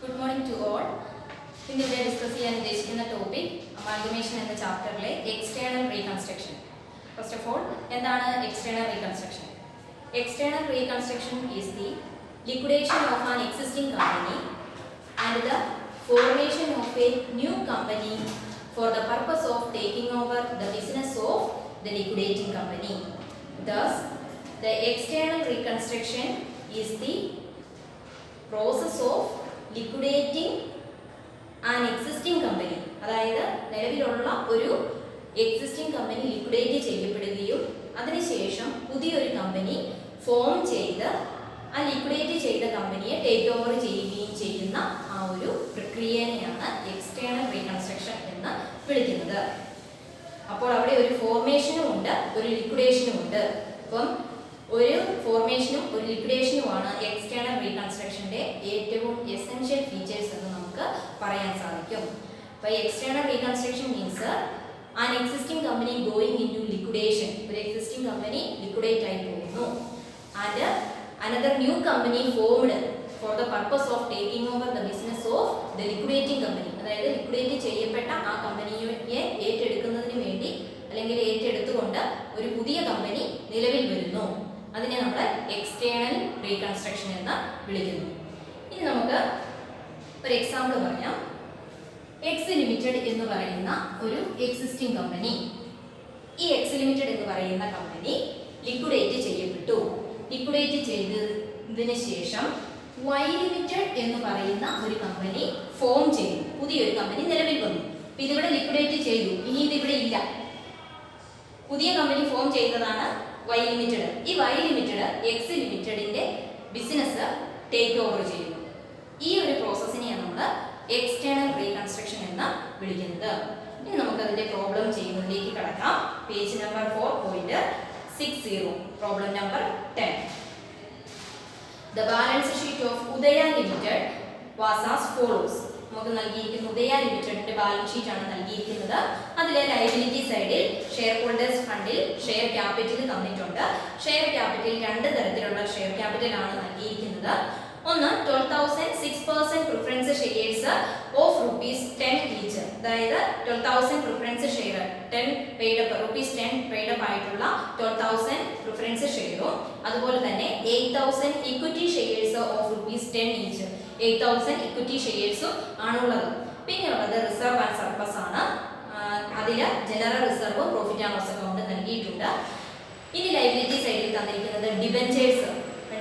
Good morning to all. In this discussion topic amalgamation in the chapter external reconstruction. First of all, what is external reconstruction? External reconstruction is the liquidation of an existing company and the formation of a new company for the purpose of taking over the business of the liquidating company. Thus, the external reconstruction is the process of liquidating an existing company. അതായത് നിലവിലുള്ള ഒരു existing company liquidate ചെയ്യപ്പെടുകയും അതിനുശേഷം പുതിയൊരു company form ചെയ്ത് ആ liquidate ചെയ്ത കമ്പനിയെ ടേക്ക് ഓവർ ചെയ്യുകയും ചെയ്യുന്ന ആ ഒരു പ്രക്രിയയാണ് എക്സ്റ്റേണൽ റീകൺസ്ട്രക്ഷൻ എന്ന് വിളിക്കുന്നത്. അപ്പോൾ അവിടെ ഒരു ഫോർമേഷനും ഉണ്ട്, ഒരു ലിക്വിഡേഷനും ഉണ്ട്. അപ്പം ഒരു ഫോർമേഷനും ഒരു ലിക്വിഡേഷനുമാണ് എക്സ്റ്റേണൽ റീകൺസ്ട്രക്ഷൻ്റെ ഏറ്റവും എസെൻഷ്യൽ ഫീച്ചേഴ്സ് എന്ന് നമുക്ക് പറയാൻ സാധിക്കും. അപ്പോൾ external reconstruction means an existing company going in to liquidation. ഒരു എക്സിസ്റ്റിംഗ് കമ്പനി ലിക്വിഡേറ്റ് ആയി പോകുന്നു. And another new company formed for the purpose of taking over the business of the liquidating company. അതായത് liquidate ചെയ്യപ്പെട്ട ആ കമ്പനിയെ ഏറ്റെടുക്കുന്നതിന് വേണ്ടി അല്ലെങ്കിൽ ഏറ്റെടുത്തുകൊണ്ട് ഒരു പുതിയ കമ്പനി നിലവിൽ വരുന്നു. അതിനെ നമ്മൾ എക്സ്റ്റേണൽ റീകൺസ്ട്രക്ഷൻ എന്ന് വിളിക്കുന്നു. ഇനി നമുക്ക് ഒരു എക്സാമ്പിൾ പറയാം. എക്സ് ലിമിറ്റഡ് എന്ന് പറയുന്ന ഒരു എക്സിസ്റ്റിംഗ് കമ്പനി. ഈ എക്സ് ലിമിറ്റഡ് എന്ന് പറയുന്ന കമ്പനി ലിക്വിഡേറ്റ് ചെയ്യപ്പെട്ടു. ലിക്വിഡേറ്റ് ചെയ്തതിന് ശേഷം വൈ ലിമിറ്റഡ് എന്ന് പറയുന്ന ഒരു കമ്പനി ഫോം ചെയ്തു. പുതിയൊരു കമ്പനി നിലവിൽ വന്നു. അപ്പോൾ ഇതിവിടെ ലിക്വിഡേറ്റ് ചെയ്തു, ഇനി ഇതിവിടെ ഇല്ല. പുതിയ കമ്പനി ഫോം ചെയ്തതാണ് വൈ ലിമിറ്റഡ്. ഈ വൈ ലിമിറ്റഡ് എക്സ് ലിമിറ്റഡിന്റെ ബിസിനസ് ടേക്ക് ഓവർ ചെയ്യുന്നു. ഈ ഒരു പ്രോസസ്സിനെയാണ് നമ്മൾ എക്സ്റ്റേണൽ റീകൺസ്ട്രക്ഷൻ എന്ന് വിളിക്കുന്നത്. ഇനി നമുക്ക് അതിന്റെ പ്രോബ്ലം ചെയ്യുന്നതിലേക്ക് കടക്കാം. Page number 4.60, problem number 10. The balance sheet of Udaya Limited was as follows. നമുക്ക് നൽകിയിരിക്കുന്ന ഉദയ ലിമിറ്റഡിന്റെ ബാലൻസ് ഷീറ്റ് ആണ് നൽകിയിരിക്കുന്നത്. അതിലെ ലയബിലിറ്റി സൈഡിൽ ഷെയർ ഹോൾഡേഴ്സ് ഫണ്ടിൽ ഷെയർ ക്യാപിറ്റൽ തന്നിട്ടുണ്ട്. ഷെയർ ക്യാപിറ്റൽ രണ്ട് തരത്തിലുള്ള ഷെയർ ക്യാപിറ്റൽ ആണ് നൽകിയിരിക്കുന്നത്. ഒന്ന് 12,006% പ്രിഫറൻസ് ഷെയർസ് ഓഫ് ₹10 ഈച്ച്. അതായത് 12,000 preference share 10 paid ₹10 paid up ആയിട്ടുള്ള 12,000 പ്രിഫറൻസ് ഷെയറും അതുപോലെ തന്നെ 8,000 equity shares of ₹10 each. 8,000 equity ഷെയർസും ആണുള്ളത്. പിന്നെ ഉള്ളത് റിസർവ് ആൻഡ് സർപ്ലസ് ആണ്. അതിൽ general reserve profit and loss account നൽകിയിട്ടുണ്ട്. ഇനി ലയബിലിറ്റി സൈഡിൽ തന്നിരിക്കുന്നത്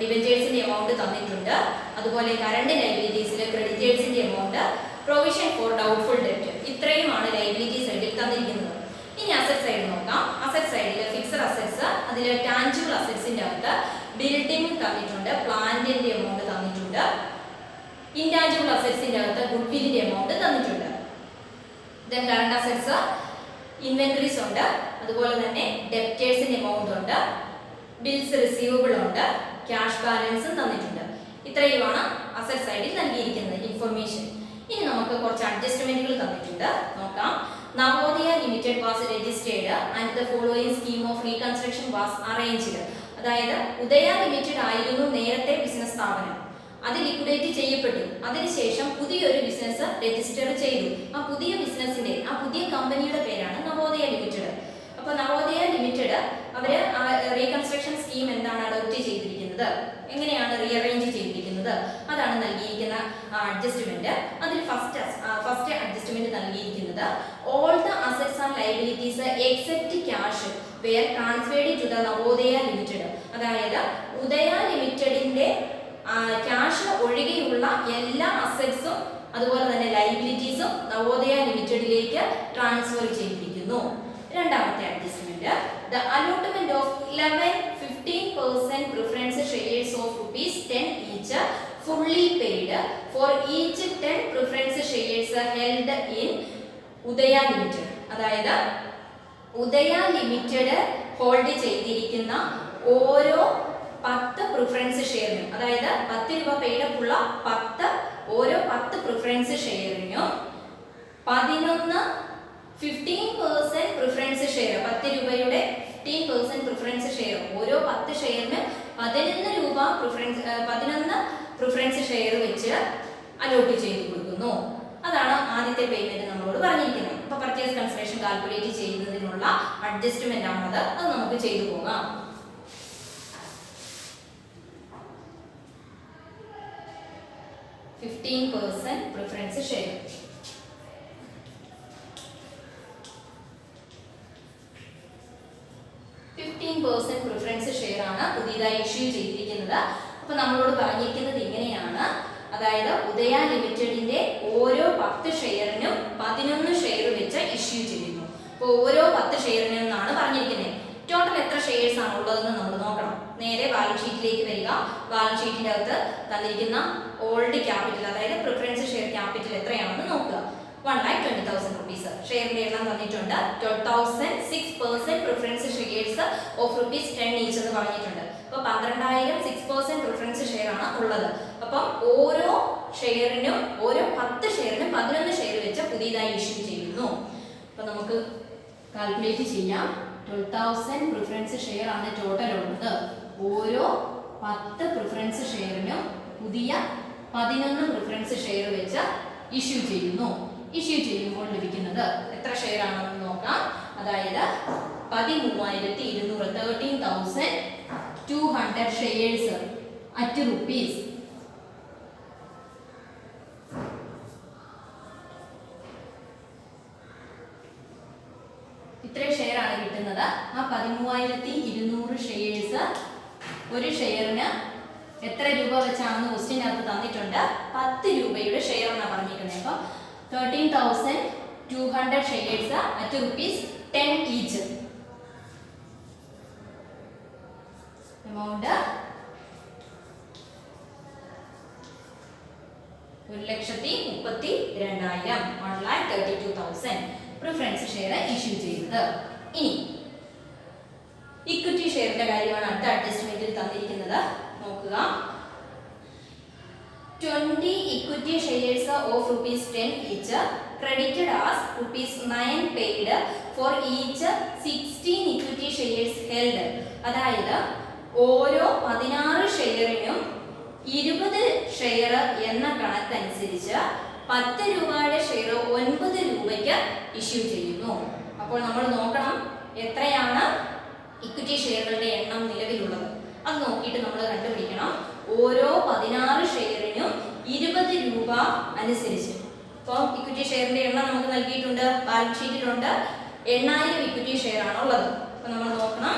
ഡിബെഞ്ചേഴ്സിന്റെ എമൗണ്ട് തന്നിട്ടുണ്ട്. അതുപോലെ കറണ്ട് ലയബിലിറ്റീസിൽ ക്രെഡിറ്റേഴ്സിന്റെ amount, provision for doubtful debt, ഇത്രയുമാണ് ലയബിലിറ്റി സൈഡിൽ തന്നിരിക്കുന്നത്. ഇനി അസറ്റ് സൈഡ് നോക്കാം. അസറ്റ് സൈഡിൽ ഫിക്സഡ് അസറ്റ്സ്, അതിൽ ടാൻജിബിൾ അസറ്റ്സിന്റെ അകത്ത് ബിൽഡിംഗ് തന്നിട്ടുണ്ട്, പ്ലാന്റിന്റെ എമൗണ്ട് തന്നിട്ടുണ്ട്. ഇൻടാൻജിബിൾ അസറ്റ്സിന്റെ അകത്ത് ഗുഡ്വില്ലിന്റെ എമൗണ്ട് തന്നിട്ടുണ്ട്. ദെൻ കറണ്ട് അസറ്റ്സ് ഇൻവെന്ററീസ് ഉണ്ട്, അതുപോലെ തന്നെ ഡെപ്റ്റേഴ്സിന്റെ എമൗണ്ട് ഉണ്ട്, ബിൽസ് റിസീവബിൾ ഉണ്ട്, ക്യാഷ് ബാലൻസും തന്നിട്ടുണ്ട്. ഇത്രയുമാണ് അസറ്റ് സൈഡിൽ നൽകിയിരിക്കുന്നത് ഇൻഫർമേഷൻ. ഇനി നമുക്ക് കുറച്ച് അഡ്ജസ്റ്റ്മെന്റുകൾ തന്നിട്ടുണ്ട്, നോക്കാം. Navodaya limited was registered and the following scheme of reconstruction was arranged. അതായത് ഉദയ ലിമിറ്റഡ് ആയിരുന്നു നേരത്തെ ബിസിനസ് സ്ഥാപനം. അത് ലിക്വിഡേറ്റ് ചെയ്യപ്പെട്ടു. അതിനുശേഷം പുതിയൊരു ബിസിനസ് രജിസ്റ്റർ ചെയ്തു. ആ പുതിയ ബിസിനസിന്റെ ആ പുതിയ കമ്പനിയുടെ പേരാണ് നവോദയ ലിമിറ്റഡ്. അപ്പോൾ നവോദയ ലിമിറ്റഡ് അവര് റീകൺസ്ട്രക്ഷൻ സ്കീം എന്താണ് അഡോപ്റ്റ് ചെയ്തിരിക്കുന്നത്, എങ്ങനെയാണ് റീഅറേഞ്ച് ചെയ്തിരിക്കുന്നത്, അതാണ് നൽകിയിരിക്കുന്ന അഡ്ജസ്റ്റ്മെന്റ്. അതിൽ ഫസ്റ്റ് അഡ്ജസ്റ്റ്മെന്റ് നൽകിയിരിക്കുന്നത് all the assets and liabilities except cash were transferred to the Navodaya limited. അതായത് ഉദയ ലിമിറ്റഡിന്റെ ക്യാഷ് ഒഴികെയുള്ള എല്ലാ അസറ്റ്സും അതുപോലെ തന്നെ ലയബിലിറ്റീസും നവോദയ ലിമിറ്റഡിലേക്ക് ട്രാൻസ്ഫർ ചെയ്തിരിക്കുന്നു. രണ്ടാമത്തെ adjustment the allotment of 11-15% preference shares of ₹10 each fully paid for each 10 preference shares held in Udaya limited. അതായത് ഉദയ ലിമിറ്റഡ് ഹോൾഡ് ചെയ്തിരിക്കുന്ന ഓരോ 10 പ്രിഫറൻസ് ഷെയറിനും, അതായത് ₹10 പെയ്ഡപ്പ് ഉള്ള ഓരോ 10 പ്രിഫറൻസ് ഷെയറിനും 15% പ്രിഫറൻസ് ഷെയർ, ₹10 15% പ്രിഫറൻസ് ഷെയർ, ഓരോ 10 ഷെയറിന് ₹11 പ്രിഫറൻസ് ഷെയർ വെച്ച് അലോട്ട് ചെയ്ത് കൊടുക്കുന്നു. അതാണ് ആദ്യത്തെ പേയ്മെന്റ് നമ്മളോട് പറഞ്ഞിരിക്കുന്നത്. അപ്പൊ പർച്ചേസ് കൺസിഡറേഷൻ കാൽക്കുലേറ്റ് ചെയ്യുന്നതിനുള്ള അഡ്ജസ്റ്റ്മെന്റ് ആണത്. അത് നമുക്ക് ചെയ്തു പോകാം. Preference share. പ്രിഫറൻസ് ഷെയർ ആണ് പുതിയതായി ഇഷ്യൂ ചെയ്തിരിക്കുന്നത്. അപ്പൊ നമ്മളോട് പറഞ്ഞിരിക്കുന്നത് ഇങ്ങനെയാണ്. അതായത് ഉദയ ലിമിറ്റഡിന്റെ ഓരോ 10 ഷെയറിനും 11 ഷെയർ വെച്ച് ഇഷ്യൂ ചെയ്യുന്നു. അപ്പോൾ ഓരോ 10 ഷെയറിനും എന്നാണ് പറഞ്ഞിരിക്കുന്നത്. ടോട്ടൽ എത്ര ഷെയർസ് ആണ് ഉള്ളതെന്ന് നമ്മൾ നോക്കണം. നേരെ ബാലൻസ് ഷീറ്റിലേക്ക് വരിക. ബാലൻസ് ഷീറ്റിന്റെ അകത്ത് തന്നിരിക്കുന്ന ഓൾഡ് ക്യാപിറ്റൽ, അതായത് പ്രിഫറൻസ് ഷെയർ ക്യാപിറ്റൽ എത്രയാണെന്ന് നോക്കുക. 1,20,000 rupees. ഷെയറിന്റെ എണ്ണം തന്നിട്ടുണ്ട്. 12,006% പ്രിഫറൻസ് ഷെയർസ് ഓഫ് ₹10 ഈച്ച് എന്ന് പറഞ്ഞിട്ടുണ്ട്. അപ്പോൾ 12,000 6% പ്രിഫറൻസ് ഷെയർ ആണ് ഉള്ളത്. അപ്പം ഓരോ ഷെയറിനും ഓരോ 10 ഷെയറിനും 11 ഷെയർ വെച്ച് പുതിയതായി ഇഷ്യൂ ചെയ്യുന്നു. അപ്പൊ നമുക്ക് കാൽക്കുലേറ്റ് ചെയ്യാം. 12,000 പ്രിഫറൻസ് ഷെയർ ആണ് ടോട്ടൽ ഉള്ളത്. ഓരോ 10 പ്രിഫറൻസ് ഷെയറിനും പുതിയ 11 പ്രിഫറൻസ് ഷെയർ വെച്ച് ഇഷ്യൂ ചെയ്യുന്നു. ഇഷ്യൂ ചെയ്യുമ്പോൾ ലഭിക്കുന്നത് എത്ര ഷെയർ ആണെന്ന് നോക്കാം. അതായത് 13,200 13,200 ഷെയർസ് അറ്റ് റുപ്പീസ്. ഇത്രയും ഷെയർ ആണ് കിട്ടുന്നത്. ആ 13,200 ഷെയർസ് ഒരു ഷെയറിന് എത്ര രൂപ വെച്ചാണെന്ന് ക്വസ്റ്റ്യനകത്ത് തന്നിട്ടുണ്ട്. 10 രൂപയുടെ ഷെയർ എന്നാണ് പറഞ്ഞിരിക്കുന്നത്. അപ്പം 13,200 shares at ₹10 each. Amount 1,32,000 1,32,000 preference share issue ചെയ്യുന്നത്. ഇനി ഇക്വിറ്റി ഷെയറിന്റെ കാര്യമാണ് അടുത്ത അഡ്ജസ്റ്റ്മെന്റിൽ തന്നിരിക്കുന്നത്. നോക്കുക. 20 equity shares of ₹10 each credited as ₹9 paid for each 16 equity shares held. അതായത് ഓരോ 16 ഷെയറിനും 20 ഷെയർ എന്ന കണക്കനുസരിച്ച് 10 രൂപയുടെ ഷെയർ 9 രൂപയ്ക്ക് ഇഷ്യൂ ചെയ്യുന്നു. അപ്പോൾ നമ്മൾ നോക്കണം എത്രയാണ് ഇക്വിറ്റി ഷെയറുകളുടെ എണ്ണം നിലവിലുള്ളത്. അത് നോക്കിയിട്ട് നമ്മൾ കണ്ടുപിടിക്കണം. ഓരോ 16 ഷെയറിനും 20 രൂപ അനുസരിച്ച്. അപ്പോൾ ഇക്വിറ്റി ഷെയറിന്റെ എണ്ണം നമുക്ക് നൽകിയിട്ടുണ്ട്, ബാലൻസ് ഷീറ്റിലുണ്ട്. 8,000 ഇക്വിറ്റി ഷെയർ ആണ് ഉള്ളത്. അപ്പോൾ നമ്മൾ നോക്കണം.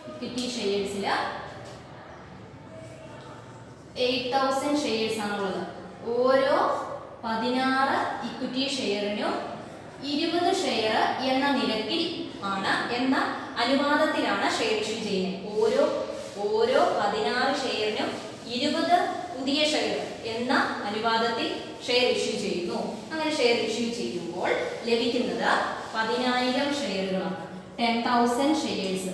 ഇക്വിറ്റി ഷെയർസിൽ 8,000 ഷെയർസ് ആണുള്ളത്. ഓരോ 16 ഇക്വിറ്റി ഷെയറിനും 20 ഷെയർ എന്ന നിരക്കിൽ ആണ്, എന്ന അനുപാതത്തിലാണ് ഷെയർ ഇഷ്യൂ ചെയ്യുന്നത്. ഓരോ 16 ഷെയറിനും 20 പുതിയ ഷെയർ എന്ന അനുപാതത്തിൽ ഷെയർ ഇഷ്യൂ ചെയ്യുന്നു. അങ്ങനെ ഷെയർ ഇഷ്യൂ ചെയ്യുമ്പോൾ ലഭിക്കുന്നത് 10,000 ഷെയറുകളാണ്. 10,000 ഷെയർസ്.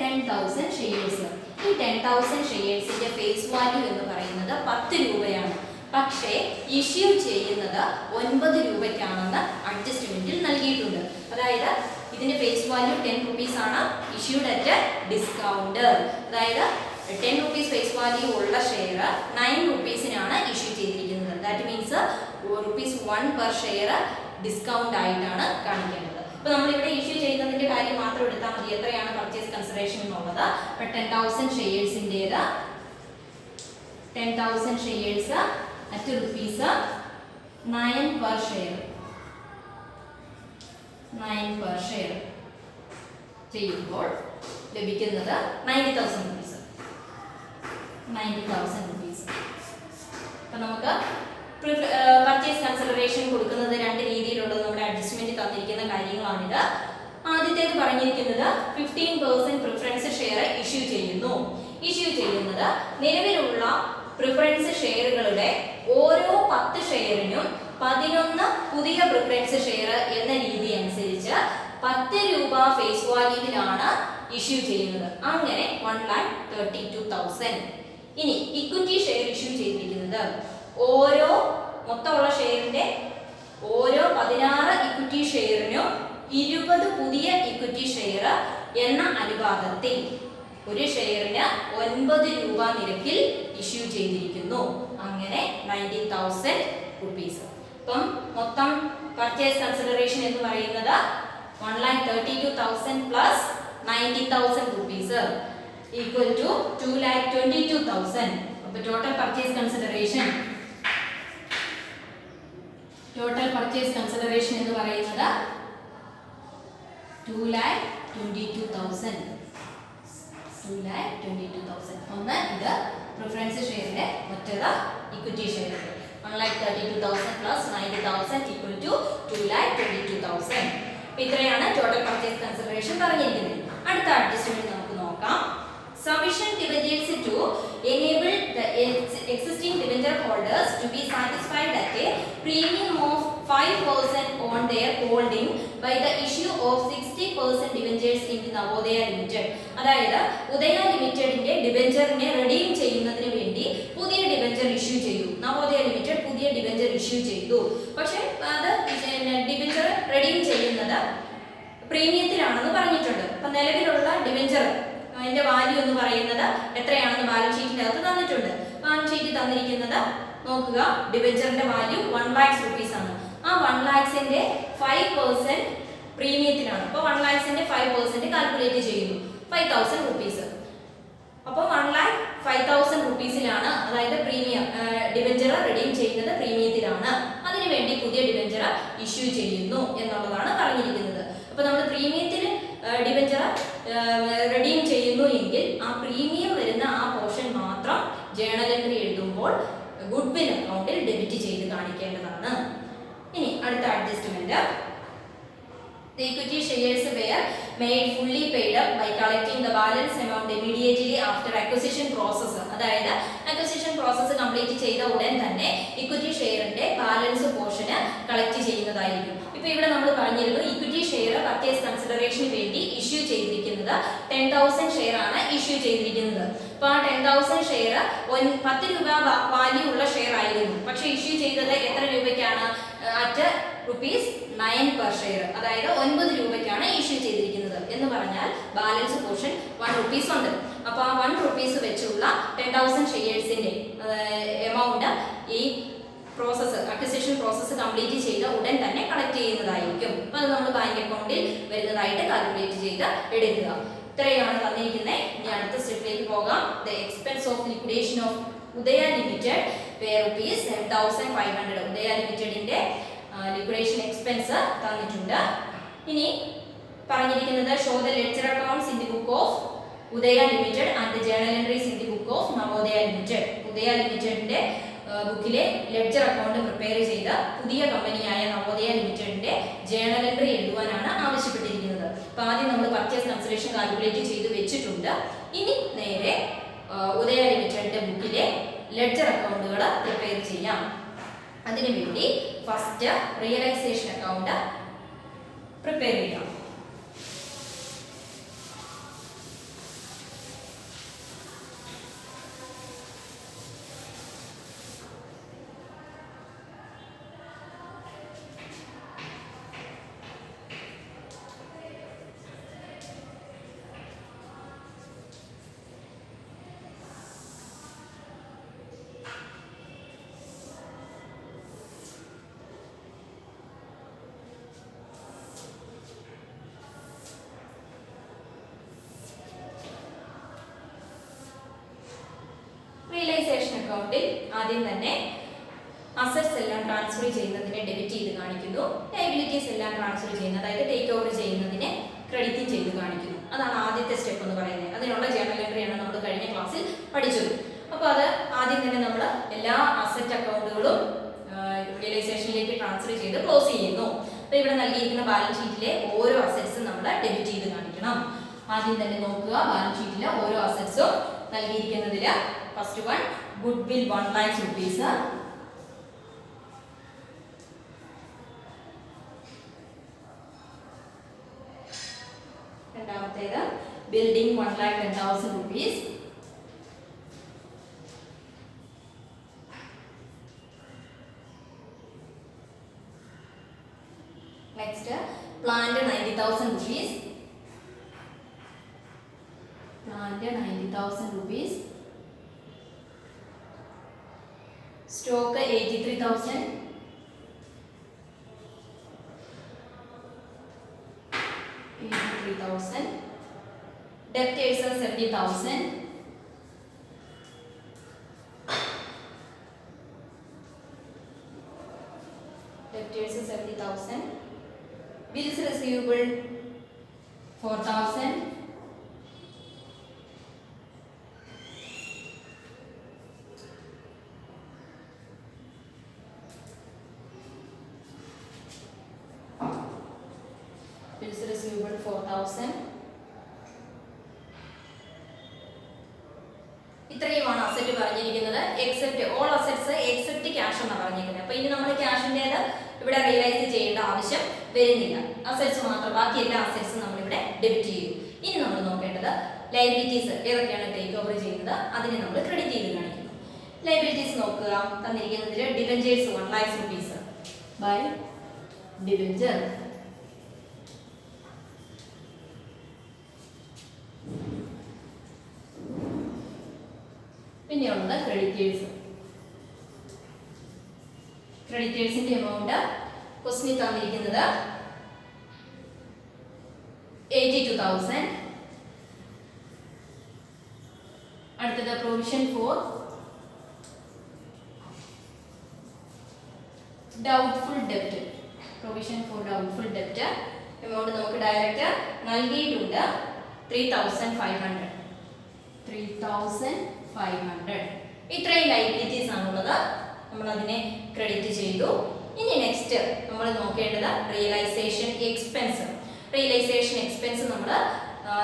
10,000 ഷെയർസ്. ഈ 10,000 ഷെയർസിന്റെ ഫേസ് വാല്യൂ എന്ന് പറയുന്നത് 10 രൂപയാണ്. പക്ഷേ ഇഷ്യൂ ചെയ്യുന്നത് 9 രൂപയ്ക്കാണെന്ന് അഡ്ജസ്റ്റ്മെന്റിൽ നൽകിയിട്ടുണ്ട്. അതായത് ഇതിന്റെ ഫേസ് വാല്യൂ 10 rupees ആണ്. Issued at discount. അതായത് 10 rupees ഫേസ് വാല്യൂ ഉള്ള ഷെയർ 9 rupeesനാണ് ഇഷ്യൂ ചെയ്തിരിക്കുന്നത്. That means ₹1 per share discount ആയിട്ടാണ് കാണിക്കേണ്ടത്. അപ്പോൾ നമ്മളിവിടെ ഇഷ്യൂ ചെയ്യുന്നതിന്റെ കാര്യം മാത്രം എടുത്താൽ മതി. എത്രയാണ് പർച്ചേസ് കൺസിഡറേഷൻ എന്നുള്ളത്. അപ്പോൾ 10,000 ഷെയർസിൻ്റെത് 10,000 shares at ₹9 per share. 9 per share ചെയ്യുമ്പോൾ ലഭിക്കുന്നത് 90,000 rupees. 90,000 rupees. അപ്പം നമുക്ക് പർച്ചേസ് കൺസിഡറേഷൻ കൊടുക്കുന്നത് 2 രീതിയിലുള്ളത്. നമ്മുടെ അഡ്ജസ്റ്റ്മെന്റ് തന്നിരിക്കുന്ന കാര്യങ്ങളാണിത്. ആദ്യത്തേത് പറഞ്ഞിരിക്കുന്നത് 15% പ്രിഫറൻസ് ഷെയർ ഇഷ്യൂ ചെയ്യുന്നു. ഇഷ്യൂ ചെയ്യുന്നത് നിലവിലുള്ള പ്രിഫറൻസ് ഷെയറുകളുടെ ഓരോ 10 ഷെയറിനും 11 പുതിയ പ്രിഫറൻസ് ഷെയർ എന്ന രീതി അനുസരിച്ച് 10 രൂപ ഫേസ് വാല്യൂവിലാണ് ഇഷ്യൂ ചെയ്യുന്നത്. അങ്ങനെ 1,32,000. ഇനി ഇക്വിറ്റി ഷെയർ ഇഷ്യൂ ചെയ്തിരിക്കുന്നത് ഓരോ മൊത്തമുള്ള ഷെയറിന്റെ ഓരോ 16 ഇക്വിറ്റി ഷെയറിനും 20 പുതിയ ഇക്വിറ്റി ഷെയർ എന്ന അനുപാതത്തിൽ ഒരു ഷെയറിന് 9 രൂപ നിരക്കിൽ ഇഷ്യൂ ചെയ്തിരിക്കുന്നു. അങ്ങനെ 90,000 റുപ്പീസ്. അപ്പം മൊത്തം പർച്ചേസ് കൺസിഡറേഷൻ എന്ന് പറയുന്നത് 1,32,000 പ്ലസ് 90,000 റുപ്പീസ് ഈക്വൽ ടു 2,22,000. അപ്പോൾ ടോട്ടൽ പർച്ചേസ് കൺസിഡറേഷൻ എന്ന് പറയുന്നത് 2,22,000. ഒന്ന് ഇത് പ്രിഫറൻസ് ഷെയറിന്റെ, മറ്റേത് ഇക്വിറ്റി ഷെയറിന്റെ. 1,32,000 പ്ലസ് 90,000 ഈക്വൽ ടു 2,22,000. അപ്പോൾ ഇത്രയാണ് ടോട്ടൽ പർച്ചേസ് കൺസിഡറേഷൻ പറഞ്ഞിരിക്കുന്നത്. അടുത്ത അഡ്ജസ്റ്റ്മെന്റ് നമുക്ക് നോക്കാം. Sufficient debentures to enable the existing debenture holders to be satisfied that a premium of 5% on their holding by the issue of 60% debentures in Navodaya Limited. അതായത് ഉദയ ലിമിറ്റഡിന്റെ ഡിബെഞ്ചറിനെ redeem ചെയ്യുന്നതിന് വേണ്ടി പുതിയ debenture issue ചെയ്തു. നവോദയ ലിമിറ്റഡ് പുതിയ debenture issue ചെയ്തു. പക്ഷേ അത് ഡിബെഞ്ചർ റെഡീം ചെയ്യുന്നത് പ്രീമിയത്തിലാണെന്ന് പറഞ്ഞിട്ടുണ്ട്. അപ്പൊ നിലവിലുള്ള ഡിബെഞ്ചർ അതിന്റെ വാല്യൂ എന്ന് പറയുന്നത് എത്രയാണെന്ന് ബാലൻസ് ഷീറ്റിന്റെ അകത്ത് തന്നിട്ടുണ്ട്. ബാലൻസ് ഷീറ്റ് തന്നിരിക്കുന്നത് നോക്കുക, ഡിബെഞ്ചറിന്റെ വാല്യൂ 1 lakhs റുപ്പീസ് ആണ്. ആ 1 lakhsന്റെ 5% പ്രീമിയത്തിലാണ്. അപ്പോൾ 1 lakhsന്റെ 5% കാൽക്കുലേറ്റ് ചെയ്യുന്നു, 5,000 റുപ്പീസ്. അപ്പോൾ 1,05,000 റുപ്പീസിലാണ്, അതായത് പ്രീമിയം ഡിബെഞ്ചർ റെഡീം ചെയ്യുന്നത് പ്രീമിയത്തിലാണ്. അതിനുവേണ്ടി പുതിയ ഡിബെഞ്ചർ ഇഷ്യൂ ചെയ്യുന്നു എന്നുള്ളതാണ് പറഞ്ഞിരിക്കുന്നത്. അപ്പോൾ നമ്മൾ പ്രീമിയത്തിൽ ഡിബെഞ്ചർ റെഡീം ചെയ്യുന്നു എങ്കിൽ ആ പ്രീമിയം വരുന്ന ആ പോർഷൻ മാത്രം ജേണൽ എൻട്രി എഴുതുമ്പോൾ ഗുഡ്വിൽ അക്കൗണ്ടിൽ ഡെബിറ്റ് ചെയ്ത് കാണിക്കേണ്ടതാണ്. ഇനി അടുത്ത adjustment, the equity shares were made fully paid up by collecting the balance amount immediately after acquisition process. അതായത് അക്വിസിഷൻ പ്രോസസ്സ് കംപ്ലീറ്റ് ചെയ്ത ഉടൻ തന്നെ ഇക്വിറ്റി ഷെയറിന്റെ ബാലൻസ് പോർഷന് കളക്ട് ചെയ്യുന്നതായിരിക്കും. ഇപ്പൊ ഇവിടെ നമ്മൾ പറഞ്ഞിരുന്നു ഇക്വിറ്റി ഷെയർ പർച്ചേസ് കൺസിഡറേഷന് വേണ്ടി ഇഷ്യൂ ചെയ്തിരിക്കുന്നത് 10,000 ഷെയർ ആണ് ഇഷ്യൂ ചെയ്തിരിക്കുന്നത്. അപ്പൊ ആ 10,000 ഷെയർ 10 രൂപ വാല്യൂ ഉള്ള ഷെയർ ആയിരുന്നു. പക്ഷെ ഇഷ്യൂ ചെയ്തത് എത്ര രൂപയ്ക്കാണ്? അറ്റ് ₹9 per ഷെയർ, അതായത് 9 രൂപയ്ക്കാണ് ഇഷ്യൂ ചെയ്തിരിക്കുന്നത്. എന്ന് പറഞ്ഞാൽ ബാലൻസ് പോർഷൻ 1 rupees ഉണ്ട്. അപ്പോൾ ആ 1 rupees വെച്ചുള്ള 10,000 ഷെയർസിന്റെ എമൗണ്ട് ഈ പ്രോസസ്സ് അക്വിസിഷൻ പ്രോസസ്സ് കംപ്ലീറ്റ് ചെയ്ത ഉടൻ തന്നെ കളക്ട് ചെയ്യുന്നതായിരിക്കും. അപ്പോൾ അത് നമ്മൾ ബാങ്ക് അക്കൗണ്ടിൽ വരുന്നതായിട്ട് കാൽക്കുലേറ്റ് ചെയ്ത് എടുക്കുക. ഇത്രയാണ് തന്നിരിക്കുന്നത്. ഇനി അടുത്ത സ്റ്റെപ്പിലേക്ക് പോകാം. The expense of liquidation of Udaya limited ₹7,500. Udaya ലിമിറ്റഡിന്റെ ലിക്വിഡേഷൻ എക്സ്പെൻസ് തന്നിട്ടുണ്ട്. ഇനി പറഞ്ഞിരിക്കുന്നത് show the ledger accounts in the book of Udaya limited and the journal entries in the book of Navodaya limited. Udaya ലിമിറ്റഡിന്റെ ബുക്കിലെ ലെഡ്ജർ അക്കൗണ്ട് പ്രിപ്പയർ ചെയ്ത പുതിയ കമ്പനിയായ നവോദയ ലിമിറ്റഡിന്റെ ജേണൽ എൻട്രി എഴുതുവാനാണ് ആവശ്യപ്പെട്ടിരിക്കുന്നത്. അപ്പോൾ ആദ്യം നമ്മൾ പർച്ചേസ് കൺസിഡറേഷൻ കാൽക്കുലേറ്റ് ചെയ്ത് വെച്ചിട്ടുണ്ട്. ഇനി നേരെ ഉദയ ലിമിറ്റഡിന്റെ ബുക്കിലെ ലെഡ്ജർ അക്കൗണ്ടുകൾ പ്രിപ്പയർ ചെയ്യാം. അതിനുവേണ്ടി ഫസ്റ്റ് റിയലൈസേഷൻ അക്കൗണ്ട് പ്രിപ്പയർ ചെയ്യാം. റിയലൈസേഷൻ അക്കൗണ്ടിൽ ആദ്യം തന്നെ അസറ്റ്സ് എല്ലാം ട്രാൻസ്ഫർ ചെയ്യുന്നതിനെ ഡെബിറ്റ് ചെയ്ത് കാണിക്കുന്നു. ലയബിലിറ്റീസ് എല്ലാം ട്രാൻസ്ഫർ ചെയ്യുന്നത്, അതായത് ടേക്ക് ഓവർ ചെയ്യുന്നതിനെ ക്രെഡിറ്റ് ചെയ്ത് കാണിക്കുന്നു. അതാണ് ആദ്യത്തെ സ്റ്റെപ്പ് എന്ന് പറയുന്നത്. അതിനുള്ള ജേണൽ എൻട്രിയാണ് നമ്മൾ കഴിഞ്ഞ ക്ലാസ്സിൽ പഠിച്ചത്. അപ്പോൾ അത് ആദ്യം തന്നെ നമ്മൾ എല്ലാ അസറ്റ് അക്കൗണ്ടുകളും റിയലൈസേഷനിലേക്ക് ട്രാൻസ്ഫർ ചെയ്ത് ക്ലോസ് ചെയ്യുന്നു. അപ്പോൾ ഇവിടെ നൽകിയിരിക്കുന്ന ബാലൻസ് ഷീറ്റിലെ ഓരോ അസറ്റ്സും നമ്മൾ ഡെബിറ്റ് ചെയ്ത് കാണിക്കണം. ആദ്യം തന്നെ നോക്കുക, ബാലൻസ് ഷീറ്റിലെ ഓരോ അസറ്റ്സും നൽകിയിരിക്കുന്നതിൽ first one goodwill 1 lakhs rupees. രണ്ടാമത്തേത് building 1,10,000 rupees. Next plant 90,000 rupees. Plant 20,000 rupees. Stock 83,000. Debtors are 70,000. Debtors are 70,000. Bills receivable 4,000. Bills receivable 4,000. ഇത്രയുമാണ് അസറ്റ് പറഞ്ഞിരിക്കുന്നത്. Except all assets except cash എന്നാണ് പറഞ്ഞിരിക്കുന്നത്. അപ്പോൾ ഇനി നമ്മൾ ക്യാഷിൻ്റേത് ഇവിടെ റിയലൈസ് ചെയ്യേണ്ട ആവശ്യം വരുന്നില്ല. അസറ്റ്സ് മാത്രം, ബാക്കി എല്ലാ അസറ്റ്സും നമ്മളിവിടെ ഡെബിറ്റ് ചെയ്യും. ഇനി നമ്മൾ നോക്കേണ്ടത് ലയബിലിറ്റീസ് ഏതൊക്കെയാണ് ടേക്ക് ഓവർ ചെയ്യുന്നത്, അതിനെ നമ്മൾ ക്രെഡിറ്റ് ചെയ്ത് കാണിക്കുന്നു. ലയബിലിറ്റീസ് നോക്കുക. തന്നിരിക്കുന്നതിൽ debentures 1 lakh rupees by debenture. പിന്നെയുള്ളത് ക്രെഡിറ്റേഴ്സ്. ക്രെഡിറ്റേഴ്സിന്റെ എമൗണ്ട് ക്വസ്റ്റ്യനിൽ തന്നിരിക്കുന്നത് 82,000. അടുത്തത് പ്രൊവിഷൻ ഫോർ ഡൗട്ട്ഫുൾ ഡെപ്റ്റ്. പ്രൊവിഷൻ ഫോർ ഡൗട്ട്ഫുൾ ഡെപ്റ്റ് എമൗണ്ട് നമുക്ക് ഡയറക്റ്റ് നൽകിയിട്ടുണ്ട് 3,500. 3,500. ഇത്രയും ലയബിലിറ്റീസ് ആണുള്ളത്. നമ്മൾ അതിനെ ക്രെഡിറ്റ് ചെയ്തു. ഇനി നെക്സ്റ്റ് നമ്മൾ നോക്കേണ്ടത് റിയലൈസേഷൻ എക്സ്പെൻസ്. റിയലൈസേഷൻ എക്സ്പെൻസ് നമ്മൾ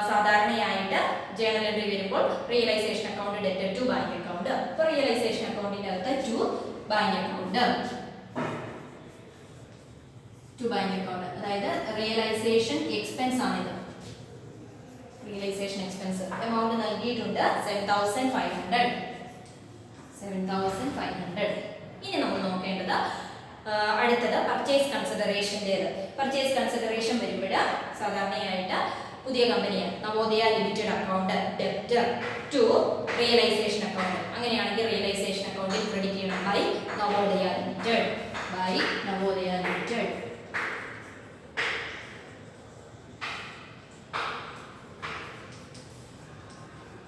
സാധാരണയായിട്ട് ജേണൽ എൻട്രി വരുമ്പോൾ realisation account debtor to bank account. അപ്പോൾ റിയലൈസേഷൻ അക്കൗണ്ടിന്റെ അകത്ത് to bank account, to bank account, അതായത് റിയലൈസേഷൻ എക്സ്പെൻസ് ആണിത്. റിയലൈസേഷൻ എക്സ്പെൻസ് എമൗണ്ട് നൽകിയിട്ടുണ്ട് 7,500. 7,500. ഇനി നമ്മൾ നോക്കേണ്ടത് അടുത്തത് പർച്ചേസ് കൺസിഡറേഷൻ്റേത്. പർച്ചേസ് കൺസിഡറേഷൻ വരുമ്പോൾ സാധാരണയായിട്ട് പുതിയ കമ്പനിയാണ് Navodaya limited account debtor to realisation account. അങ്ങനെയാണെങ്കിൽ റിയലൈസേഷൻ അക്കൗണ്ടിൽ ക്രെഡിറ്റ് ചെയ്യണം by Navodaya limited. By Navodaya limited.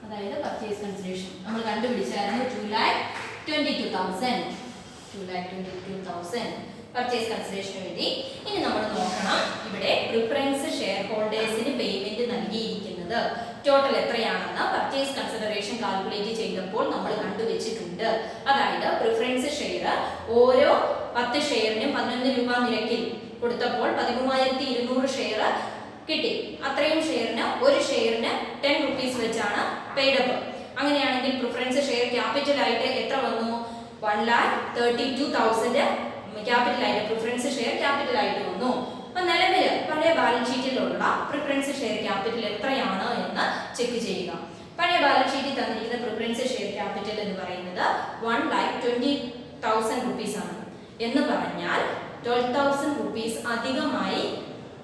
അതായത് പർച്ചേസ് കൺസിഡറേഷൻ നമ്മൾ കണ്ടുപിടിച്ചായിരുന്നു 2,22,000. 2,22,000 പർച്ചേസ് കൺസിഡറേഷന് വേണ്ടി. ഇനി നമ്മൾ നോക്കണം ഇവിടെ പ്രിഫറൻസ് ഷെയർ ഹോൾഡേഴ്സിന് പേയ്മെന്റ് നൽകിയിരിക്കുന്നത് ടോട്ടൽ എത്രയാണെന്ന് പർച്ചേസ് കൺസിഡറേഷൻ കാൽക്കുലേറ്റ് ചെയ്തപ്പോൾ നമ്മൾ കണ്ടുവച്ചിട്ടുണ്ട്. അതായത് പ്രിഫറൻസ് ഷെയർ ഓരോ 10 ഷെയറിനും 11 രൂപ നിരക്കിൽ കൊടുത്തപ്പോൾ 13,200 ഷെയർ കിട്ടി. അത്രയും ഷെയറിന് ഒരു ഷെയറിന് 10 rupees വെച്ചാണ് പെയ്ഡപ്പ്. അങ്ങനെയാണെങ്കിൽ പ്രിഫറൻസ് ഷെയർ ക്യാപിറ്റൽ ആയിട്ട് എത്ര വന്നു? 1,32,000 ക്യാപിറ്റൽ ആയിട്ട് പ്രിഫറൻസ് ഷെയർ ക്യാപിറ്റൽ ആയിട്ട് വന്നു. അപ്പോൾ നിലവിൽ പഴയ ബാലൻസ് ഷീറ്റിലുള്ള പ്രിഫറൻസ് ഷെയർ ക്യാപിറ്റൽ എത്രയാണ് എന്ന് ചെക്ക് ചെയ്യുക. പഴയ ബാലൻസ് ഷീറ്റിൽ തന്നിരിക്കുന്ന പ്രിഫറൻസ് ഷെയർ ക്യാപിറ്റൽ എന്ന് പറയുന്നത് 1,20,000 rupees ആണ്. എന്ന് പറഞ്ഞാൽ 12,000 rupees അധികമായി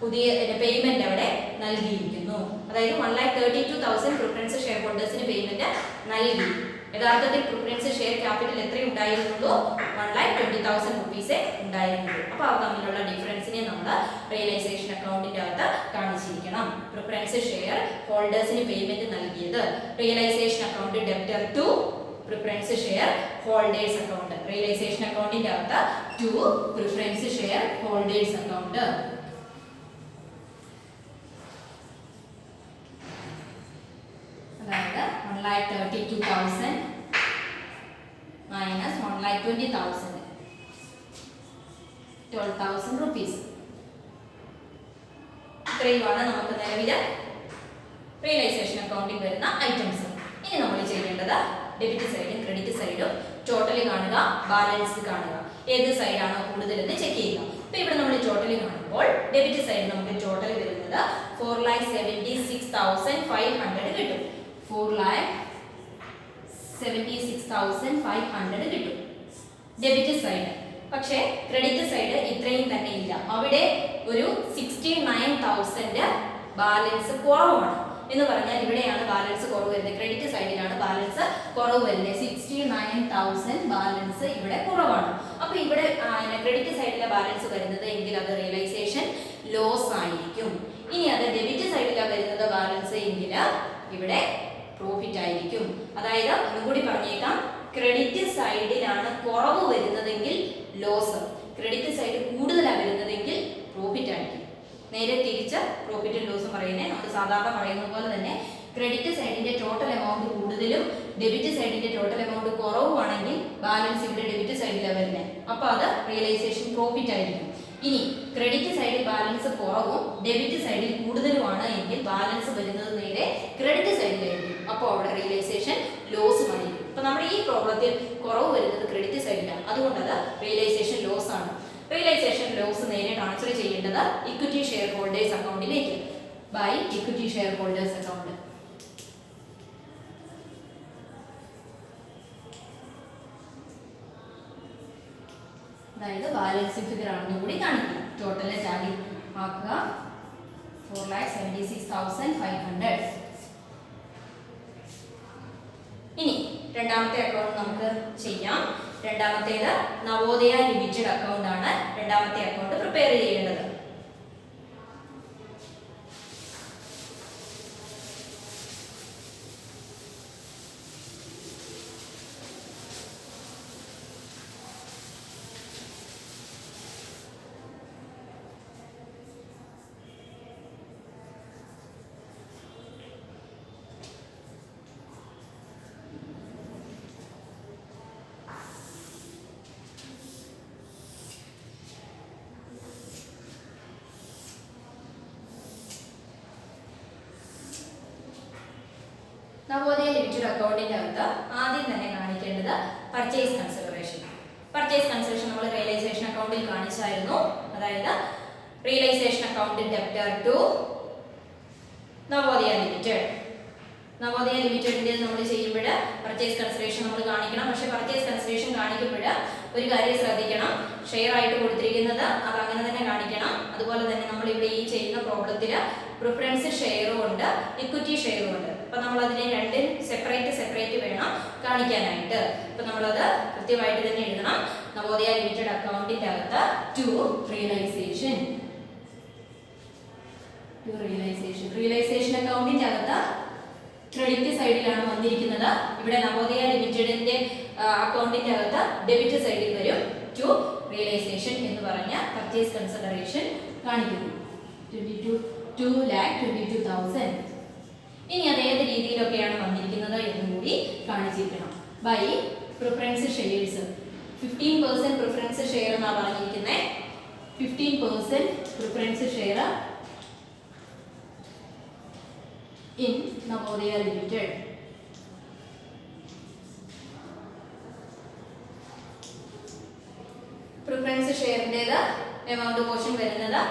പുതിയ പേയ്മെന്റ് അവിടെ നൽകിയിരിക്കുന്നു. അതായത് 1,32,000 പ്രിഫറൻസ് ഷെയർ ഹോൾഡേഴ്സിന് പേയ്മെന്റ് നൽകി. യഥാർത്ഥത്തിൽ പ്രിഫറൻസ് ഷെയർ ക്യാപിറ്റൽ എത്ര ഉണ്ടായിരുന്നുള്ളൂ? 1,20,000 rupees ഉണ്ടായിരുന്നുള്ളൂ. അപ്പോൾ അവ തമ്മിലുള്ള ഡിഫറൻസിനെ നമ്മൾ റിയലൈസേഷൻ അക്കൗണ്ടിന്റെ അകത്ത് കാണിച്ചിരിക്കണം. പ്രിഫറൻസ് ഷെയർ ഹോൾഡേഴ്സിന് പേയ്മെന്റ് നൽകിയത് realisation account debtor to preference share holders account. Realisation അക്കൗണ്ടിന്റെ അകത്ത് to preference share holders account. അതായത് 1,32,000 മൈനസ് 1,20,000 12,000 rupees. ഇത്രയുമാണ് നമുക്ക് നിലവിൽ റിയലൈസേഷൻ അക്കൗണ്ടിൽ വരുന്ന ഐറ്റംസ്. ഇനി നമ്മൾ ചെയ്യേണ്ടത് ഡെബിറ്റ് സൈഡും ക്രെഡിറ്റ് സൈഡും ടോട്ടൽ കാണുക, ബാലൻസ് കാണുക. ഏത് സൈഡാണോ കൂടുതലെന്ന് ചെക്ക് ചെയ്യുക. അപ്പോൾ ഇവിടെ നമ്മൾ ടോട്ടൽ കാണുമ്പോൾ ഡെബിറ്റ് സൈഡ് നമുക്ക് ടോട്ടൽ വരുന്നത് 4,76,500 കിട്ടും. 4,76,500 കിട്ടും ഡെബിറ്റ് സൈഡ്. പക്ഷേ ക്രെഡിറ്റ് സൈഡ് ഇത്രയും തന്നെ ഇല്ല. അവിടെ ഒരു 69,000 ബാലൻസ് കുറവാണ്. എന്ന് പറഞ്ഞാൽ ഇവിടെയാണ് ബാലൻസ് കുറവ് വരുന്നത്. ക്രെഡിറ്റ് സൈഡിലാണ് ബാലൻസ് കുറവ് വരുന്നത്. 69,000 ബാലൻസ് ഇവിടെ കുറവാണ്. അപ്പോൾ ഇവിടെ ക്രെഡിറ്റ് സൈഡിലെ ബാലൻസ് വരുന്നത് എങ്കിൽ അത് റിയലൈസേഷൻ ലോസ് ആയിരിക്കും. ഇനി അത് ഡെബിറ്റ് സൈഡിലാണ് വരുന്നത് ബാലൻസ് എങ്കിൽ ഇവിടെ പ്രോഫിറ്റ് ആയിരിക്കും. അതായത് ഒന്നുകൂടി പറഞ്ഞേക്കാം, ക്രെഡിറ്റ് സൈഡിലാണ് കുറവ് വരുന്നതെങ്കിൽ ലോസ്, ക്രെഡിറ്റ് സൈഡ് കൂടുതലാണ് വരുന്നതെങ്കിൽ പ്രോഫിറ്റ് ആയിരിക്കും. നേരെ തിരിച്ച് പ്രോഫിറ്റും ലോസും പറയുന്നത് നമ്മൾ സാധാരണ പറയുന്ന പോലെ തന്നെ ക്രെഡിറ്റ് സൈഡിന്റെ ടോട്ടൽ എമൗണ്ട് കൂടുതലും ഡെബിറ്റ് സൈഡിന്റെ ടോട്ടൽ എമൗണ്ട് കുറവുമാണെങ്കിൽ ബാലൻസ് ഇവിടെ ഡെബിറ്റ് സൈഡിലാണ് വരുന്നത്. അപ്പോൾ അത് റിയലൈസേഷൻ പ്രോഫിറ്റ് ആയിരിക്കും. ഇനി ക്രെഡിറ്റ് സൈഡിൽ ബാലൻസ് കുറവും ഡെബിറ്റ് സൈഡിൽ കൂടുതലുമാണ് എങ്കിൽ ബാലൻസ് വരുന്നത് നേരെ ക്രെഡിറ്റ് സൈഡിലായിരിക്കും. അപ്പോൾ അവിടെ റിയലൈസേഷൻ ലോസും ആയിരിക്കും. അപ്പോൾ നമ്മുടെ ഈ പ്രോബ്ലത്തിൽ കുറവ് വരുന്നത് ക്രെഡിറ്റ് സൈഡിലാണ്, അതുകൊണ്ട് അത് റിയലൈസേഷൻ ലോസ് ആണ്. റിയലൈസേഷൻ ലോസ് നേരെ ട്രാൻസ്ഫർ ചെയ്യേണ്ടത് ഇക്വിറ്റി ഷെയർ ഹോൾഡേഴ്സ് അക്കൗണ്ടിലേക്ക് by equity share holders account. അതായത് ബാലൻസ് ഫിഗർ ആണെന്ന് കൂടി കാണിക്കുക. ടോട്ടല് ടാലി ആക്കുക 4,76,500. ഇനി രണ്ടാമത്തെ അക്കൗണ്ട് നമുക്ക് ചെയ്യാം. രണ്ടാമത്തേത് നവോദയ ലിമിറ്റഡ് അക്കൗണ്ട് ആണ് രണ്ടാമത്തെ അക്കൗണ്ട് പ്രിപ്പയർ ചെയ്യേണ്ടത്. നവോദയ ലിമിറ്റഡ് അക്കൗണ്ടിന്റെ അകത്ത് ആദ്യം തന്നെ കാണിക്കേണ്ടത് പർച്ചേസ് കൺസിഡറേഷൻ. പർച്ചേസ് കൺസിഡറേഷൻ നമ്മൾ റിയലൈസേഷൻ അക്കൗണ്ടിൽ കാണിച്ചായിരുന്നു. അതായത് realisation account debtor to Navodaya limited. Navodaya ലിമിറ്റഡിന്റെ നമ്മൾ ചെയ്യുമ്പോൾ പർച്ചേസ് കൺസിഡറേഷൻ നമ്മൾ കാണിക്കണം. പക്ഷെ പർച്ചേസ് കൺസിഡറേഷൻ കാണിക്കുമ്പോൾ ഒരു കാര്യം ശ്രദ്ധിക്കണം, ഷെയർ ആയിട്ട് കൊടുത്തിരിക്കുന്നത് അത് അങ്ങനെ തന്നെ കാണിക്കണം. അതുപോലെ തന്നെ നമ്മൾ ഇവിടെ ഈ ചെയ്യുന്ന പ്രോബ്ലത്തിൽ പ്രിഫറൻസ് ഷെയറും ഉണ്ട്, ഇക്വിറ്റി ഷെയറും ഉണ്ട്. അപ്പൊ നമ്മൾ അതിനെ രണ്ടും സെപ്പറേറ്റ് വേണം കാണിക്കാനായിട്ട്. അപ്പൊ നമ്മളത് കൃത്യമായിട്ട് തന്നെ എഴുതണം. നവോദയ ലിമിറ്റഡ് അക്കൗണ്ടിന്റെ അകത്ത് ടു റിയലൈസേഷൻ റിയലൈസേഷൻ അക്കൗണ്ടിന്റെ അകത്ത് ക്രെഡിറ്റ് സൈഡിലാണ് വന്നിരിക്കുന്നത്. ഇവിടെ നവോദയ ലിമിറ്റഡിന്റെ അക്കൗണ്ടിന്റെ അകത്ത് ഡെബിറ്റ് സൈഡിൽ വരും. ടു റിയലൈസേഷൻ എന്ന് പറഞ്ഞ പർച്ചേസ് കൺസിഡറേഷൻ കാണിക്കുന്നു 2,22,000. ഇനി അത് ഏത് രീതിയിലൊക്കെയാണ് വന്നിരിക്കുന്നത് എന്നും കൂടി കാണിച്ചിരിക്കണം. By preference shares 15% preference share എന്നാണ് പറഞ്ഞിരിക്കുന്നത്. 15% preference share in Navodaya Limited. Preference ഷെയറിൻ്റെത് എമൗണ്ട് പോർഷൻ വരുന്നത്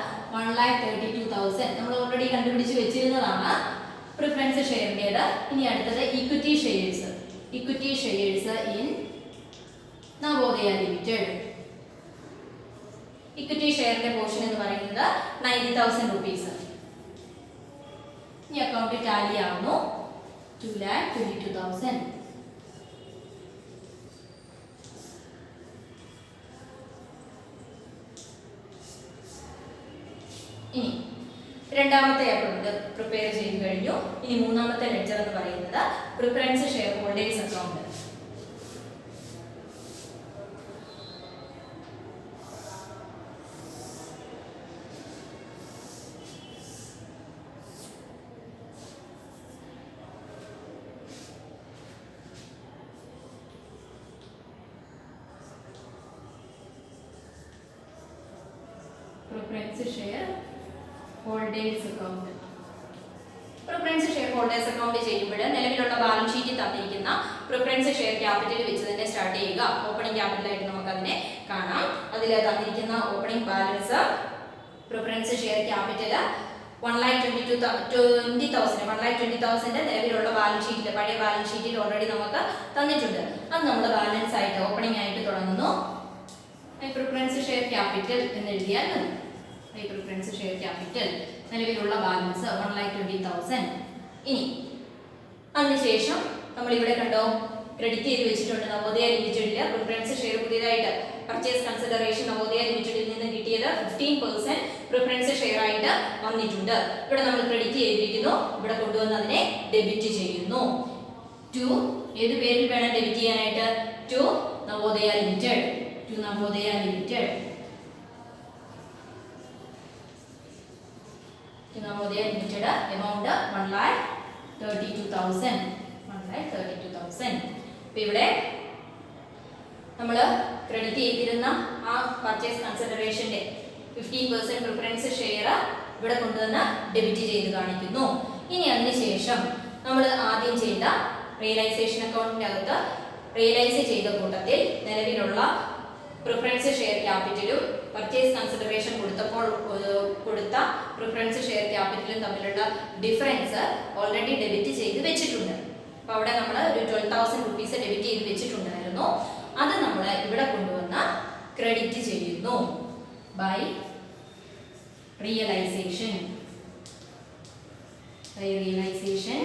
1,32,000 നമ്മൾ ഓൾറെഡി കണ്ടുപിടിച്ച് വെച്ചിരുന്നതാണ് പ്രിഫറൻസ് ഷെയറിൻ്റെത്. ഇനി അടുത്തത് equity shares in Navodaya Limited. Equity ഷെയറിന്റെ പോർഷൻ എന്ന് പറയുന്നത് 90,000 rupees. ഈ അക്കൗണ്ട് ടാലി ആവുന്നു 2,22,000. ഇനി രണ്ടാമത്തെ അക്കൗണ്ട് പ്രിപ്പയർ ചെയ്ത് കഴിഞ്ഞു. ഇനി മൂന്നാമത്തെ ലെഡ്ജർ എന്ന് പറയുന്നത് preference share holders account. Preference share holders account. Preference share holders account ചെയ്യുമ്പോൾ നിലവിലുള്ള ബാലൻസ് ഷീറ്റിൽ തന്നിരിക്കുന്ന പ്രിഫറൻസ് ഷെയർ ക്യാപിറ്റൽ വെച്ച് തന്നെ സ്റ്റാർട്ട് ചെയ്യുക. ഓപ്പണിംഗ് ക്യാപിറ്റലായിട്ട് നമുക്ക് അതിനെ കാണാം. അതിൽ തന്നിരിക്കുന്ന opening balance preference share capital 1,20,000 നിലവിലുള്ള ബാലൻസ് ഷീറ്റിൽ പഴയ ബാലൻസ് ഷീറ്റിൽ ഓൾറെഡി നമുക്ക് തന്നിട്ടുണ്ട്. അത് നമ്മൾ ബാലൻസ് ആയിട്ട് ഓപ്പണിംഗ് ആയിട്ട് തുടങ്ങുന്നു. പ്രിഫറൻസ് ഷെയർ ക്യാപിറ്റൽ എന്ന് എഴുതിയാൽ മതി. പ്രിഫറൻസ് ഷെയർ ക്യാപിറ്റൽ നിലവിലുള്ള ബാലൻസ് 1,20,000 ഇനി അതിനുശേഷം നമ്മൾ ഇവിടെ കണ്ടോ ക്രെഡിറ്റ് ചെയ്ത് വെച്ചിട്ടുണ്ട് നവോദയ ലിമിറ്റഡിൽ പ്രിഫറൻസ് ഷെയർ പുതിയതായിട്ട് പർച്ചേസ് കൺസിഡറേഷൻ നവോദയ ലിമിറ്റഡിൽ നിന്ന് കിട്ടിയത് 15% പ്രിഫറൻസ് ഷെയർ ആയിട്ട് വന്നിട്ടുണ്ട്. ഇവിടെ നമ്മൾ ക്രെഡിറ്റ് ചെയ്തിരിക്കുന്നു, ഇവിടെ കൊണ്ടുവന്ന് അതിനെ ഡെബിറ്റ് ചെയ്യുന്നു. ടു ഏത് പേരിൽ വേണം ഡെബിറ്റ് ചെയ്യാനായിട്ട്? To Navodaya limited. To Navodaya limited. To Navodaya limited amount 1,32,000. 1,32,000. അപ്പോൾ ഇവിടെ നമ്മൾ ക്രെഡിറ്റ് ചെയ്തിരുന്ന ആ പർച്ചേസ് കൺസിഡറേഷന്റെ 15% പ്രിഫറൻസ് ഷെയർ ഇവിടെ കൊണ്ടുവന്ന് ഡെബിറ്റ് ചെയ്ത് കാണിക്കുന്നു. ഇനി അതിനുശേഷം നമ്മൾ ആദ്യം ചെയ്ത റിയലൈസേഷൻ അക്കൗണ്ടിന്റെ അകത്ത് റിയലൈസ് ചെയ്ത കൂട്ടത്തിൽ നിലവിലുള്ള പ്രിഫറൻസ് ഷെയർ ക്യാപിറ്റലും പർച്ചേസ് കൺസിഡറേഷൻ കൊടുത്തപ്പോൾ കൊടുത്ത പ്രിഫറൻസ് ഷെയർ ക്യാപിറ്റലും തമ്മിലുള്ള ഡിഫറൻസ് ഓൾറെഡി ഡെബിറ്റ് ചെയ്ത് വെച്ചിട്ടുണ്ട്. അപ്പോൾ അവിടെ നമ്മൾ ഒരു 12,000 റുപ്പീസ് ഡെബിറ്റ് ചെയ്ത് വെച്ചിട്ടുണ്ടായിരുന്നു. അത് നമ്മൾ ഇവിടെ കൊണ്ടുവന്ന് ക്രെഡിറ്റ് ചെയ്യുന്നു by realisation. By realisation